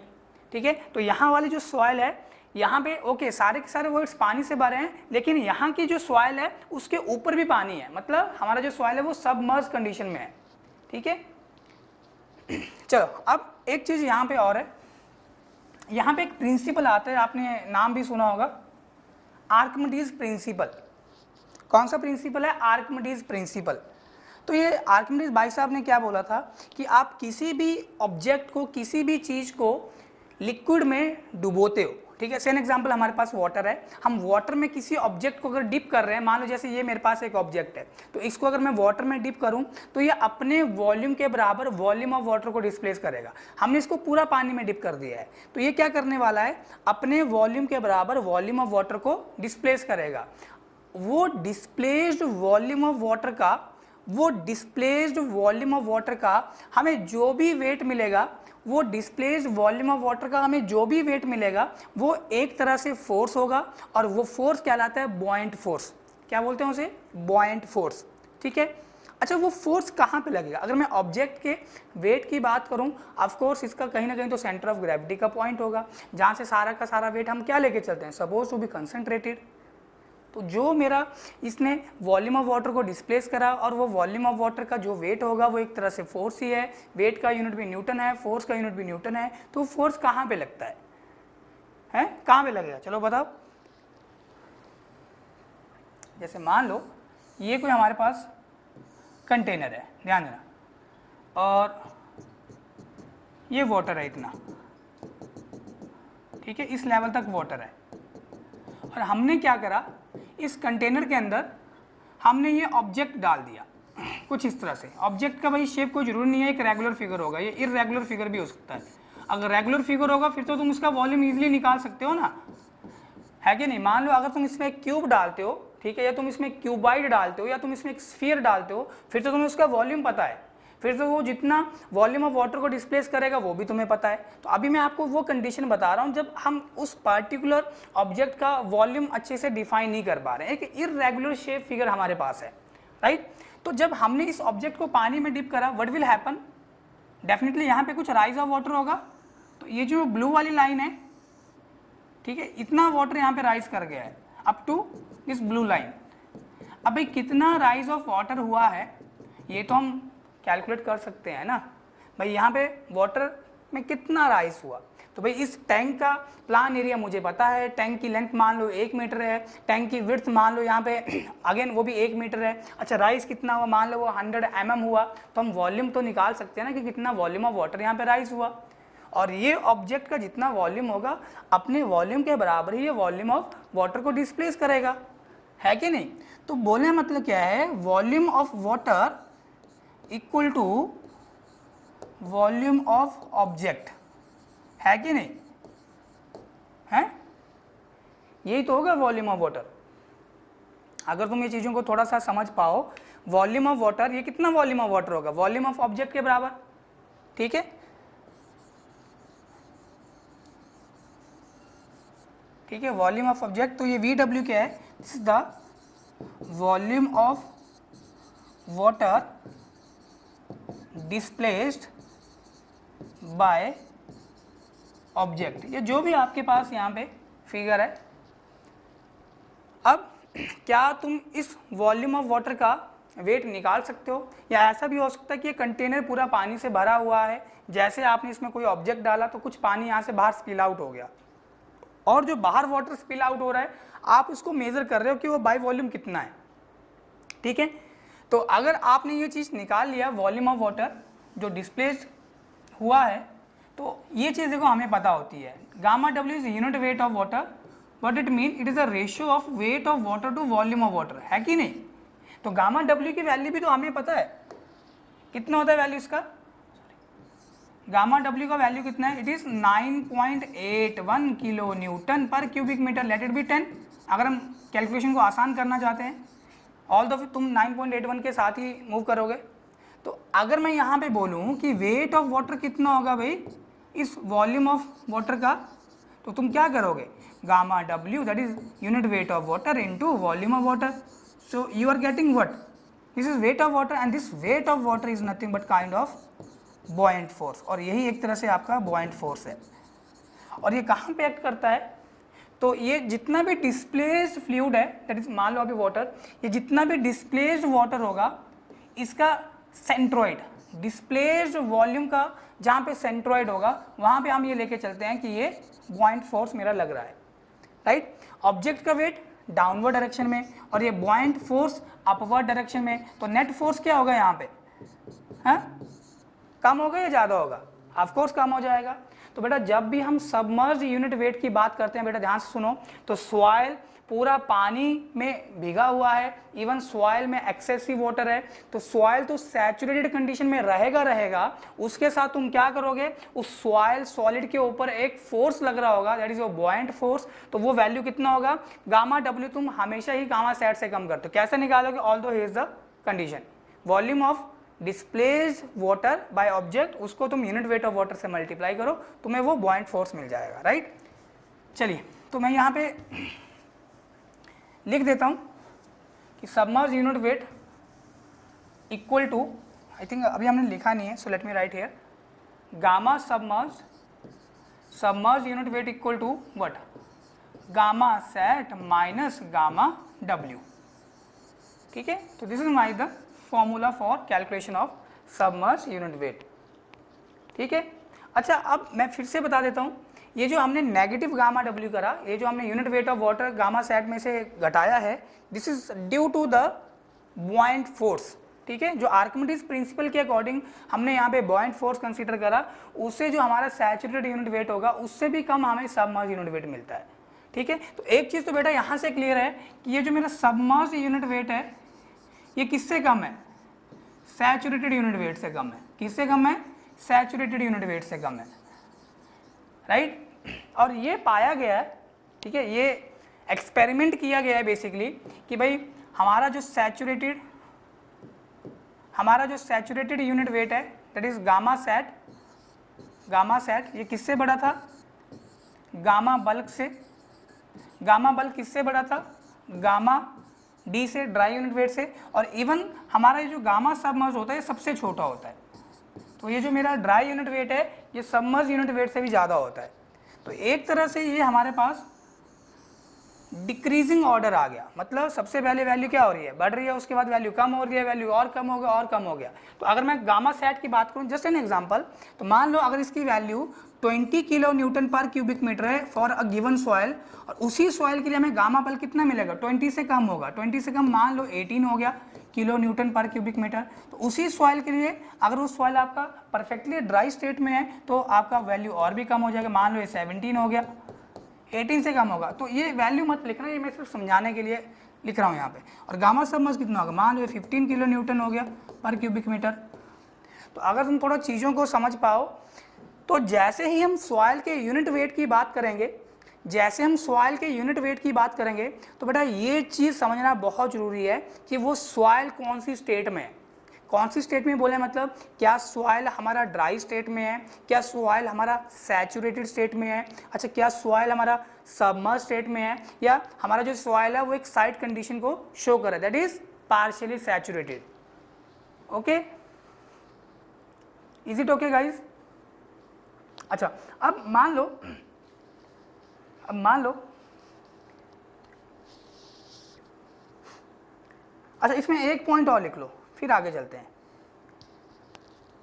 ठीक है, तो यहाँ वाली जो सॉइल है यहाँ पे ओके सारे के सारे वॉइड्स पानी से भरे हैं, लेकिन यहाँ की जो सॉइल है उसके ऊपर भी पानी है, मतलब हमारा जो सॉइल है वो सबमर्ज कंडीशन में है। ठीक है, चलो अब एक चीज यहाँ पे और है, यहाँ पे एक प्रिंसिपल आता है, आपने नाम भी सुना होगा, आर्किमिडीज प्रिंसिपल। कौन सा प्रिंसिपल है, आर्किमिडीज प्रिंसिपल। तो ये आर्किमिडीज भाई साहब ने क्या बोला था कि आप किसी भी ऑब्जेक्ट को, किसी भी चीज को लिक्विड में डुबोते हो। ठीक है, सेम एग्जांपल हमारे पास वाटर है, हम वाटर में किसी ऑब्जेक्ट को अगर डिप कर रहे हैं, मान लो जैसे ये मेरे पास एक ऑब्जेक्ट है, तो इसको अगर मैं वाटर में डिप करूं तो ये अपने वॉल्यूम के बराबर वॉल्यूम ऑफ वाटर को डिस्प्लेस करेगा। हमने इसको पूरा पानी में डिप कर दिया है, तो ये क्या करने वाला है, अपने वॉल्यूम के बराबर वॉल्यूम ऑफ वाटर को डिस्प्लेस करेगा। वो डिस्प्लेस्ड वॉल्यूम ऑफ वाटर का वो डिस्प्लेस्ड वॉल्यूम ऑफ वाटर का हमें जो भी वेट मिलेगा, वो डिस्प्लेस्ड वॉल्यूम ऑफ वाटर का हमें जो भी वेट मिलेगा वो एक तरह से फोर्स होगा, और वो फोर्स कहलाता है बॉयंट फोर्स। क्या बोलते हैं उसे? Buoyant force. ठीक है। अच्छा, वो फोर्स कहाँ पे लगेगा? अगर मैं ऑब्जेक्ट के वेट की बात करूँ, ऑफ कोर्स इसका कहीं ना कहीं तो सेंटर ऑफ ग्रेविटी का पॉइंट होगा, जहाँ से सारा का सारा वेट हम क्या लेके चलते हैं, सपोज टू बी कंसंट्रेटेड। तो जो मेरा इसने वॉल्यूम ऑफ वाटर को डिस्प्लेस करा, और वो वॉल्यूम ऑफ वाटर का जो वेट होगा वो एक तरह से फोर्स ही है। वेट का यूनिट भी न्यूटन है, फोर्स का यूनिट भी न्यूटन है। तो फोर्स कहाँ पे लगता है? कहाँ पे लगेगा? चलो बताओ। जैसे मान लो ये कोई हमारे पास कंटेनर है, ध्यान देना, और ये वाटर है इतना, ठीक है, इस लेवल तक वाटर है, और हमने क्या करा, इस कंटेनर के अंदर हमने ये ऑब्जेक्ट डाल दिया कुछ इस तरह से। ऑब्जेक्ट का भाई शेप कोई जरूरी नहीं है एक रेगुलर फिगर होगा, ये इररेगुलर फिगर भी हो सकता है। अगर रेगुलर फिगर होगा फिर तो तुम उसका वॉल्यूम इजीली निकाल सकते हो ना, है कि नहीं? मान लो अगर तुम इसमें एक क्यूब डालते हो, ठीक है, या तुम इसमें क्यूबाइड डालते हो, या तुम इसमें एक स्फीयर डालते हो, फिर तो तुम्हें उसका वॉल्यूम पता है, फिर तो वो जितना वॉल्यूम ऑफ वाटर को डिस्प्लेस करेगा वो भी तुम्हें पता है। तो अभी मैं आपको वो कंडीशन बता रहा हूँ जब हम उस पर्टिकुलर ऑब्जेक्ट का वॉल्यूम अच्छे से डिफाइन नहीं कर पा रहे हैं, एक इररेगुलर शेप फिगर हमारे पास है, राइट। तो जब हमने इस ऑब्जेक्ट को पानी में डिप करा, व्हाट विल हैपन? डेफिनेटली यहाँ पे कुछ राइज ऑफ वाटर होगा। तो ये जो ब्लू वाली लाइन है, ठीक है, इतना वाटर यहाँ पे राइज कर गया है up to this blue line. अब भाई कितना राइज ऑफ वाटर हुआ है ये तो हम कैलकुलेट कर सकते हैं ना, भाई यहाँ पे वाटर में कितना राइज हुआ। तो भाई इस टैंक का प्लान एरिया मुझे पता है, टैंक की लेंथ मान लो 1 मीटर है, टैंक की विड्थ मान लो यहाँ पे अगेन वो भी 1 मीटर है। अच्छा, राइज कितना हुआ? मान लो वो 100 mm हुआ, तो हम वॉल्यूम तो निकाल सकते हैं ना कि कितना वॉल्यूम ऑफ वाटर यहाँ पे राइज हुआ। और ये ऑब्जेक्ट का जितना वॉल्यूम होगा अपने वॉल्यूम के बराबर ही ये वॉल्यूम ऑफ वाटर को डिस्प्लेस करेगा, है कि नहीं? तो बोलने का मतलब क्या है, volume of water equal to volume of object, है कि नहीं? है, यही तो होगा वॉल्यूम ऑफ वाटर। अगर तुम ये चीजों को थोड़ा सा समझ पाओ, वॉल्यूम ऑफ वाटर, ये कितना वॉल्यूम ऑफ वाटर होगा? वॉल्यूम ऑफ ऑब्जेक्ट के बराबर, ठीक है, ठीक है, वॉल्यूम ऑफ ऑब्जेक्ट। तो ये VW क्या है? This is the volume of water displaced by object. ये जो भी आपके पास यहाँ पे फिगर है। अब क्या तुम इस वॉल्यूम ऑफ वाटर का वेट निकाल सकते हो? या ऐसा भी हो सकता है कि ये कंटेनर पूरा पानी से भरा हुआ है, जैसे आपने इसमें कोई ऑब्जेक्ट डाला तो कुछ पानी यहाँ से बाहर स्पिल आउट हो गया, और जो बाहर वाटर स्पिल आउट हो रहा है आप उसको मेजर कर रहे हो कि वो बाय वॉल्यूम कितना है, ठीक है। तो अगर आपने ये चीज़ निकाल लिया वॉल्यूम ऑफ वाटर जो डिस्प्लेस हुआ है, तो ये चीज़ देखो हमें पता होती है, gamma W is unit weight of water, what it mean, it is a ratio of weight of water to volume of water, है कि नहीं? तो गामा डब्ल्यू की वैल्यू भी तो हमें पता है, कितना होता है वैल्यू इसका? गामा डब्ल्यू का वैल्यू कितना है? It is 9.81 kilo Newton per cubic metre, let it be 10। अगर हम कैलकुलेशन को आसान करना चाहते हैं, ऑल द तुम 9.81 के साथ ही मूव करोगे। तो अगर मैं यहाँ पे बोलूँ कि वेट ऑफ वाटर कितना होगा भाई इस वॉल्यूम ऑफ वाटर का, तो तुम क्या करोगे? Gamma W that is unit weight of water into volume of water. So you are getting what? This is weight of water and this weight of water is nothing but kind of buoyant force, और यही एक तरह से आपका buoyant force है। और ये कहाँ पे एक्ट करता है? तो ये जितना भी डिस्प्लेस्ड फ्लूइड है, दैट इज मान लो अभी वाटर, ये जितना भी डिस्प्लेस्ड वाटर होगा इसका सेंट्रोइड, डिस्प्लेस्ड वॉल्यूम का जहाँ पे सेंट्रोइड होगा वहाँ पे हम ये लेके चलते हैं कि ये बॉयंट फोर्स मेरा लग रहा है, राइट। ऑब्जेक्ट का वेट डाउनवर्ड डायरेक्शन में और ये बॉयंट फोर्स अपवर्ड डायरेक्शन में, तो नेट फोर्स क्या होगा यहाँ पे? हाँ, कम होगा या ज़्यादा होगा? ऑफ कोर्स कम हो जाएगा। तो बेटा जब भी हम सबमर्ज यूनिट वेट की बात करते हैं, बेटा ध्यान से सुनो, तो सॉइल पूरा पानी में भीगा हुआ है, इवन सॉइल में एक्सेसिव वाटर है, तो सॉइल तो सैचुरेटेड कंडीशन में रहेगा, उसके साथ तुम क्या करोगे? उस सॉइल सॉलिड के ऊपर एक फोर्स लग रहा होगा, दैट इज वो बॉयंट फोर्स। तो वो वैल्यू कितना होगा? गामा डब्ल्यू तुम हमेशा ही गामा सेट से कम करते हो। कैसे निकालोगे? ऑल दो here is the condition, volume of displaced water by object, उसको तुम यूनिट वेट ऑफ वाटर से मल्टीप्लाई करो, तुम्हें वो बॉइंट फोर्स मिल जाएगा, राइट। चलिए तो मैं यहाँ पे लिख देता हूँ कि submerge unit weight equal to, I think अभी हमने लिखा नहीं है, so let me write here, gamma submerge unit weight equal to what, gamma sat minus gamma W, ठीक है। तो this is my the formula for calculation of submerge unit weight, ठीक है। अच्छा अब मैं फिर से बता देता हूँ, ये जो हमने नेगेटिव गामा डब्ल्यू करा, ये जो हमने unit weight of water gamma sat में से घटाया है, this is due to the buoyant force, ठीक है। जो आर्किमिडीज प्रिंसिपल के अकॉर्डिंग हमने यहाँ पे बॉइंट फोर्स कंसीडर करा, उससे जो हमारा सैचुरेटेड यूनिट वेट होगा उससे भी कम हमें सबमर्ज यूनिट वेट मिलता है, ठीक है। तो एक चीज़ तो बेटा यहाँ से क्लियर है कि ये जो मेरा सबमर्ज यूनिट वेट है ये किससे कम है, सैचुरेटेड यूनिट वेट से कम है। किससे कम है, सैचुरेटेड यूनिट वेट से कम है, राइट। और ये पाया गया है, ठीक है, ये एक्सपेरिमेंट किया गया है बेसिकली कि भाई हमारा जो सैचुरेटेड यूनिट वेट है दैट इज गामा सेट, ये किससे बड़ा था, गामा बल्क से। गामा बल्क किससे बड़ा था, गामा डी से, ड्राई यूनिट वेट से। और इवन हमारा ये जो गामा सबमर्ज होता है ये सबसे छोटा होता है, तो ये जो मेरा ड्राई यूनिट वेट है ये सबमर्ज यूनिट वेट से भी ज़्यादा होता है। तो एक तरह से ये हमारे पास डिक्रीजिंग ऑर्डर आ गया, मतलब सबसे पहले वैल्यू क्या हो रही है, बढ़ रही है, उसके बाद वैल्यू कम हो रही है, वैल्यू और कम हो गया और कम हो गया। तो अगर मैं गामा सेट की बात करूं, जस्ट एन एग्जांपल, तो मान लो अगर इसकी value 20 kilo Newton per cubic metre है फॉर अ गिवन सॉइल, और उसी सॉइल के लिए हमें गामा बल कितना मिलेगा, 20 से कम होगा, 20 से कम मान लो 18 हो गया kilo Newton per cubic metre. तो उसी सॉइल के लिए अगर वो सॉइल आपका परफेक्टली ड्राई स्टेट में है तो आपका वैल्यू और भी कम हो जाएगा, मान लो ये 17 हो गया, 18 से कम होगा। तो ये वैल्यू मत लिखना, ये मैं सिर्फ समझाने के लिए लिख रहा हूँ यहाँ पे। और गामा सबमर्ज कितना होगा, मान लो 15 किलो न्यूटन हो गया पर क्यूबिक मीटर। तो अगर तुम थोड़ा चीज़ों को समझ पाओ तो जैसे ही हम सॉइल के यूनिट वेट की बात करेंगे, तो बेटा ये चीज़ समझना बहुत ज़रूरी है कि वो सॉइल कौन सी स्टेट में है। कौन सी स्टेट में बोले मतलब क्या सॉइल हमारा ड्राई स्टेट में है, क्या सॉइल हमारा सैचुरेटेड स्टेट में है, अच्छा क्या सॉइल हमारा सबमर्ज स्टेट में है, या हमारा जो सॉइल है वो एक साइड कंडीशन को शो कर रहा है, that is partially saturated. Okay, is it okay guys? अच्छा अब मान लो अच्छा इसमें एक पॉइंट और लिख लो फिर आगे चलते हैं।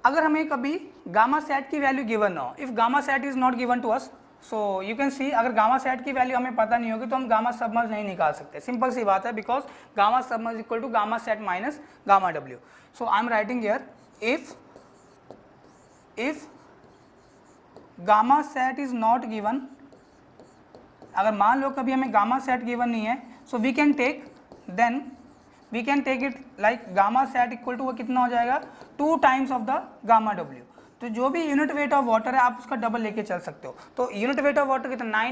अगर हमें कभी गामा सेट की वैल्यू गिवन ना हो, if gamma sat is not given to us, so you can see, अगर गामा सेट की वैल्यू हमें पता नहीं होगी तो हम गामा सबमर्ज नहीं निकाल सकते, सिंपल सी बात है, because gamma submerge equal to gamma sat minus gamma W. So I am writing here if gamma sat is not given, अगर मान लो कभी हमें गामा सेट गिवन नहीं है, so we can take it like gamma sat equal to वो कितना हो जाएगा 2 times of the gamma W. तो जो भी यूनिट वेट ऑफ वाटर है आप उसका डबल लेके चल सकते हो। तो यूनिट वेट ऑफ वाटर कितना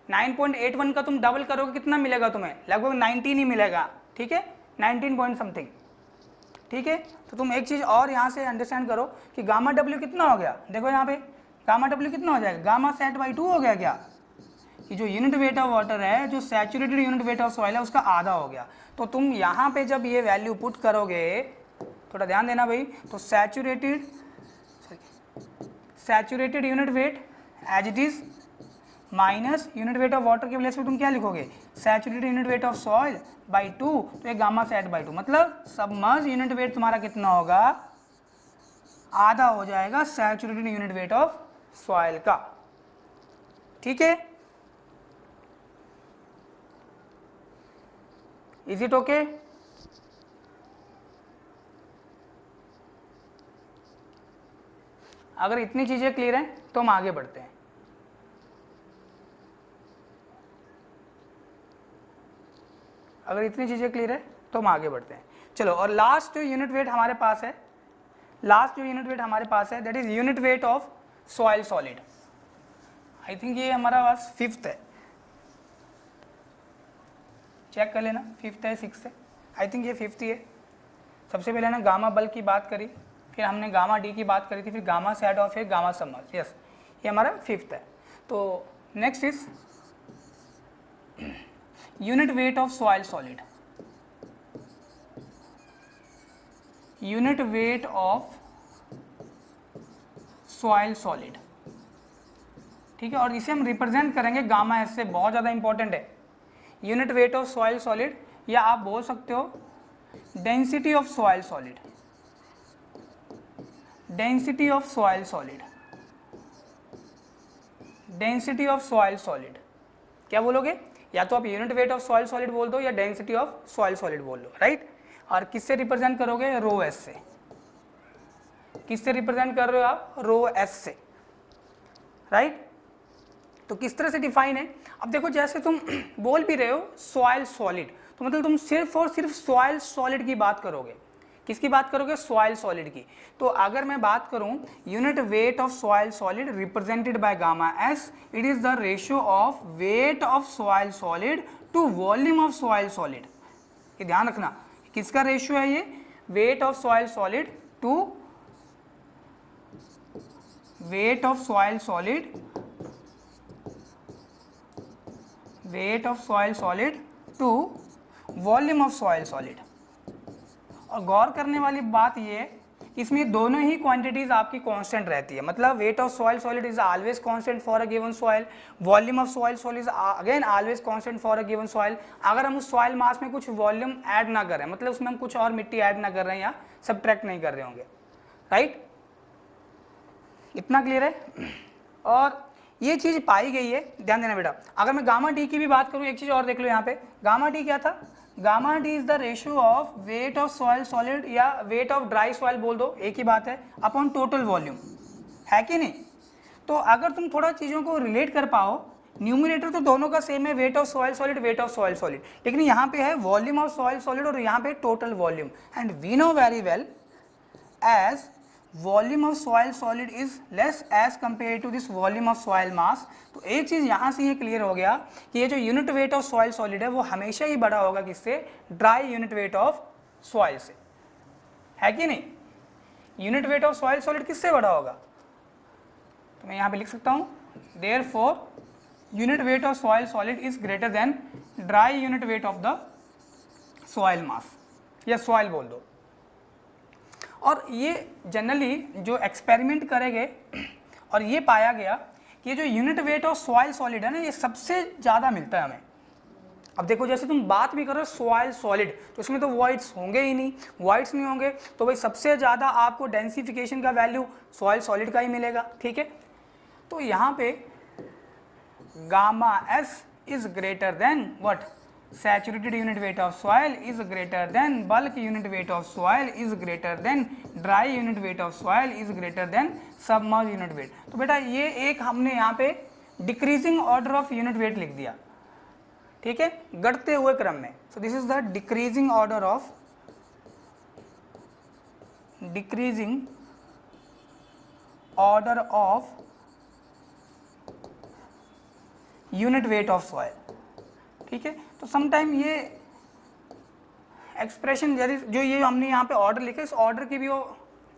9.81 का तुम डबल करोगे कितना मिलेगा तुम्हें, लगभग 19 ही मिलेगा, ठीक है, 19 पॉइंट समथिंग, ठीक है। तो तुम एक चीज़ और यहाँ से अंडरस्टैंड करो कि गामा डब्ल्यू कितना हो गया, देखो यहाँ पे गामा डब्ल्यू कितना हो जाएगा, गामा सेट बाई 2 हो गया क्या, कि जो यूनिट वेट ऑफ वाटर है, जो saturated unit weight of soil है उसका आधा हो गया। तो तुम यहाँ पे जब ये वैल्यू पुट करोगे, थोड़ा ध्यान देना भाई, तो saturated unit weight as it is minus unit weight of water के प्लेस पे तुम क्या लिखोगे, saturated unit weight of soil by 2, तो ये गामा सेट बाई 2, मतलब सबमर्ज यूनिट वेट तुम्हारा कितना होगा, आधा हो जाएगा saturated unit weight of soil का, ठीक है। Is it okay? अगर इतनी चीजें क्लियर हैं तो हम आगे बढ़ते हैं। अगर इतनी चीजें क्लियर है तो हम आगे बढ़ते हैं। चलो, और लास्ट जो यूनिट वेट हमारे पास है, that is unit weight of soil solid. I think ये हमारा पास 5th है, चेक कर लेना 5th है 6th है, आई थिंक ये 5th ही है, सबसे पहले हमने गामा बल्क की बात करी, फिर हमने गामा डी की बात करी थी, फिर गामा सैड और फिर गामा सबमर्ज। यस, ये हमारा 5th है। तो next is unit weight of soil solid, unit weight of soil solid, ठीक है। और इसे हम रिप्रेजेंट करेंगे गामा एस से, बहुत ज़्यादा इंपॉर्टेंट है। Unit weight of soil solid, या आप बोल सकते हो density of soil solid, density of soil solid, density of soil solid. क्या बोलोगे? या तो आप unit weight of soil solid बोल दो या डेंसिटी ऑफ सॉइल सॉलिड बोल दो, राइट। और किससे रिप्रेजेंट करोगे? रो एस से। किससे रिप्रेजेंट कर रहे हो आप? रो एस से, राइट। तो किस तरह से डिफाइन है? अब देखो, जैसे तुम बोल भी रहे हो सॉइल सॉलिड, तो मतलब तुम सिर्फ और सिर्फ सॉइल सॉलिड की बात करोगे। किसकी बात करोगे? सॉइल सॉलिड की। तो अगर मैं बात करूं unit weight of soil solid represented by gamma S, it is the ratio of weight of soil solid to volume of soil solid. ये ध्यान रखना, किसका रेशियो है ये? Weight of soil solid to weight of soil solid, weight of soil solid to volume of soil solid. और गौर करने वाली बात ये है, इसमें दोनों ही क्वांटिटीज आपकी कांस्टेंट रहती है। मतलब wait of soil solid is always constant for a given soil, volume of soil solid is again always constant for a given soil. अगर हम उस सॉइल मास में कुछ वॉल्यूम ऐड ना करें, मतलब उसमें हम कुछ और मिट्टी ऐड ना कर रहे हैं या सबट्रैक्ट नहीं कर रहे होंगे, राइट। इतना क्लियर है? और ये चीज पाई गई है, ध्यान देना बेटा। अगर मैं गामा डी की भी बात करूं, एक चीज और देख लो यहाँ पे, गामा डी क्या था? Gamma D is the ratio of weight of soil solid या वेट ऑफ ड्राई सॉइल बोल दो, एक ही बात है, अपॉन टोटल वॉल्यूम, है कि नहीं। तो अगर तुम थोड़ा चीजों को रिलेट कर पाओ, न्यूमरेटर तो दोनों का सेम है, wait of soil solid, weight of soil solid, लेकिन यहाँ पे है वॉल्यूम ऑफ सॉइल सॉलिड और यहाँ पे total volume. And we know very well as volume of soil solid is less as compare to this volume of soil mass. तो एक चीज यहां से ये क्लियर हो गया कि ये जो unit weight of soil solid है वो हमेशा ही बड़ा होगा किससे? Dry unit weight of soil से, है कि नहीं। Unit weight of soil solid किससे बड़ा होगा? तो मैं यहां पे लिख सकता हूं, therefore unit weight of soil solid is greater than dry unit weight of the soil mass, या सॉइल बोल दो। और ये जनरली जो एक्सपेरिमेंट करेंगे और ये पाया गया कि ये जो unit weight of soil solid है ना, ये सबसे ज़्यादा मिलता है हमें। अब देखो, जैसे तुम बात भी करो सॉइल सॉलिड, तो इसमें तो वॉइड्स होंगे ही नहीं, वॉइड्स नहीं होंगे, तो भाई सबसे ज़्यादा आपको डेंसिफिकेशन का वैल्यू सॉइल सॉलिड का ही मिलेगा, ठीक है। तो यहाँ पे gamma S is greater than what? Saturated unit weight of soil is greater than bulk unit weight of soil is greater than dry unit weight of soil is greater than submerged unit weight। तो बेटा ये एक हमने यहाँ पे decreasing order of unit weight लिख दिया, ठीक है, घटते हुए क्रम में। सो this is the decreasing order of unit weight of soil, ठीक है। तो समटाइम ये एक्सप्रेशन जो ये हमने यहाँ पे ऑर्डर लिखे, इस ऑर्डर की भी वो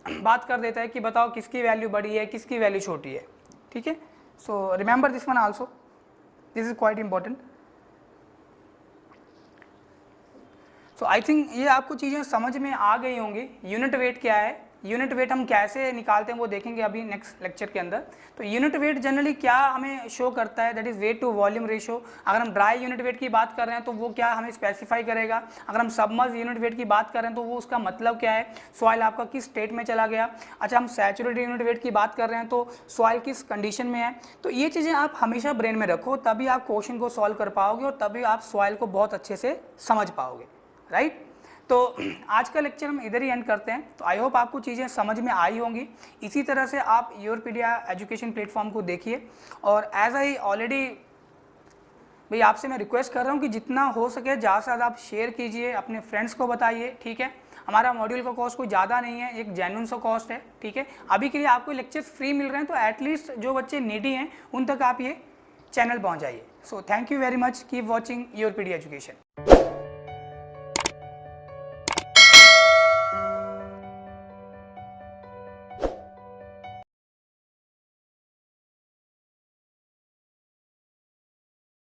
बात कर देता है कि बताओ किसकी वैल्यू बड़ी है, किसकी वैल्यू छोटी है, ठीक है। So remember this one also, this is quite important. So I think ये आपको चीज़ें समझ में आ गई होंगी। यूनिट वेट क्या है, यूनिट वेट हम कैसे निकालते हैं वो देखेंगे अभी नेक्स्ट लेक्चर के अंदर। तो यूनिट वेट जनरली क्या हमें शो करता है, that is weight to volume ratio. अगर हम ड्राई यूनिट वेट की बात कर रहे हैं तो वो क्या हमें स्पेसिफाई करेगा। अगर हम सबमर्ज यूनिट वेट की बात कर रहे हैं तो वो उसका मतलब क्या है, सॉइल आपका किस स्टेट में चला गया। अच्छा, हम सैचुरेटेड यूनिट वेट की बात कर रहे हैं तो सॉइल किस कंडीशन में है। तो ये चीज़ें आप हमेशा ब्रेन में रखो, तभी आप क्वेश्चन को सॉल्व कर पाओगे और तभी आप सॉइल को बहुत अच्छे से समझ पाओगे, राइट। तो आज का लेक्चर हम इधर ही एंड करते हैं। तो आई होप आपको चीज़ें समझ में आई होंगी। इसी तरह से आप योरपीडिया एजुकेशन प्लेटफॉर्म को देखिए। और एज आई ऑलरेडी भाई आपसे मैं रिक्वेस्ट कर रहा हूँ कि जितना हो सके ज़्यादा से ज़्यादा आप शेयर कीजिए, अपने फ्रेंड्स को बताइए, ठीक है। हमारा मॉड्यूल का कॉस्ट कोई ज़्यादा नहीं है, एक जेन्युइन सा कॉस्ट है, ठीक है। अभी के लिए आपको लेक्चर्स फ्री मिल रहे हैं, तो एटलीस्ट जो बच्चे नीडी हैं उन तक आप ये चैनल पहुँचाइए। So thank you very much, keep watching Yourpedia education.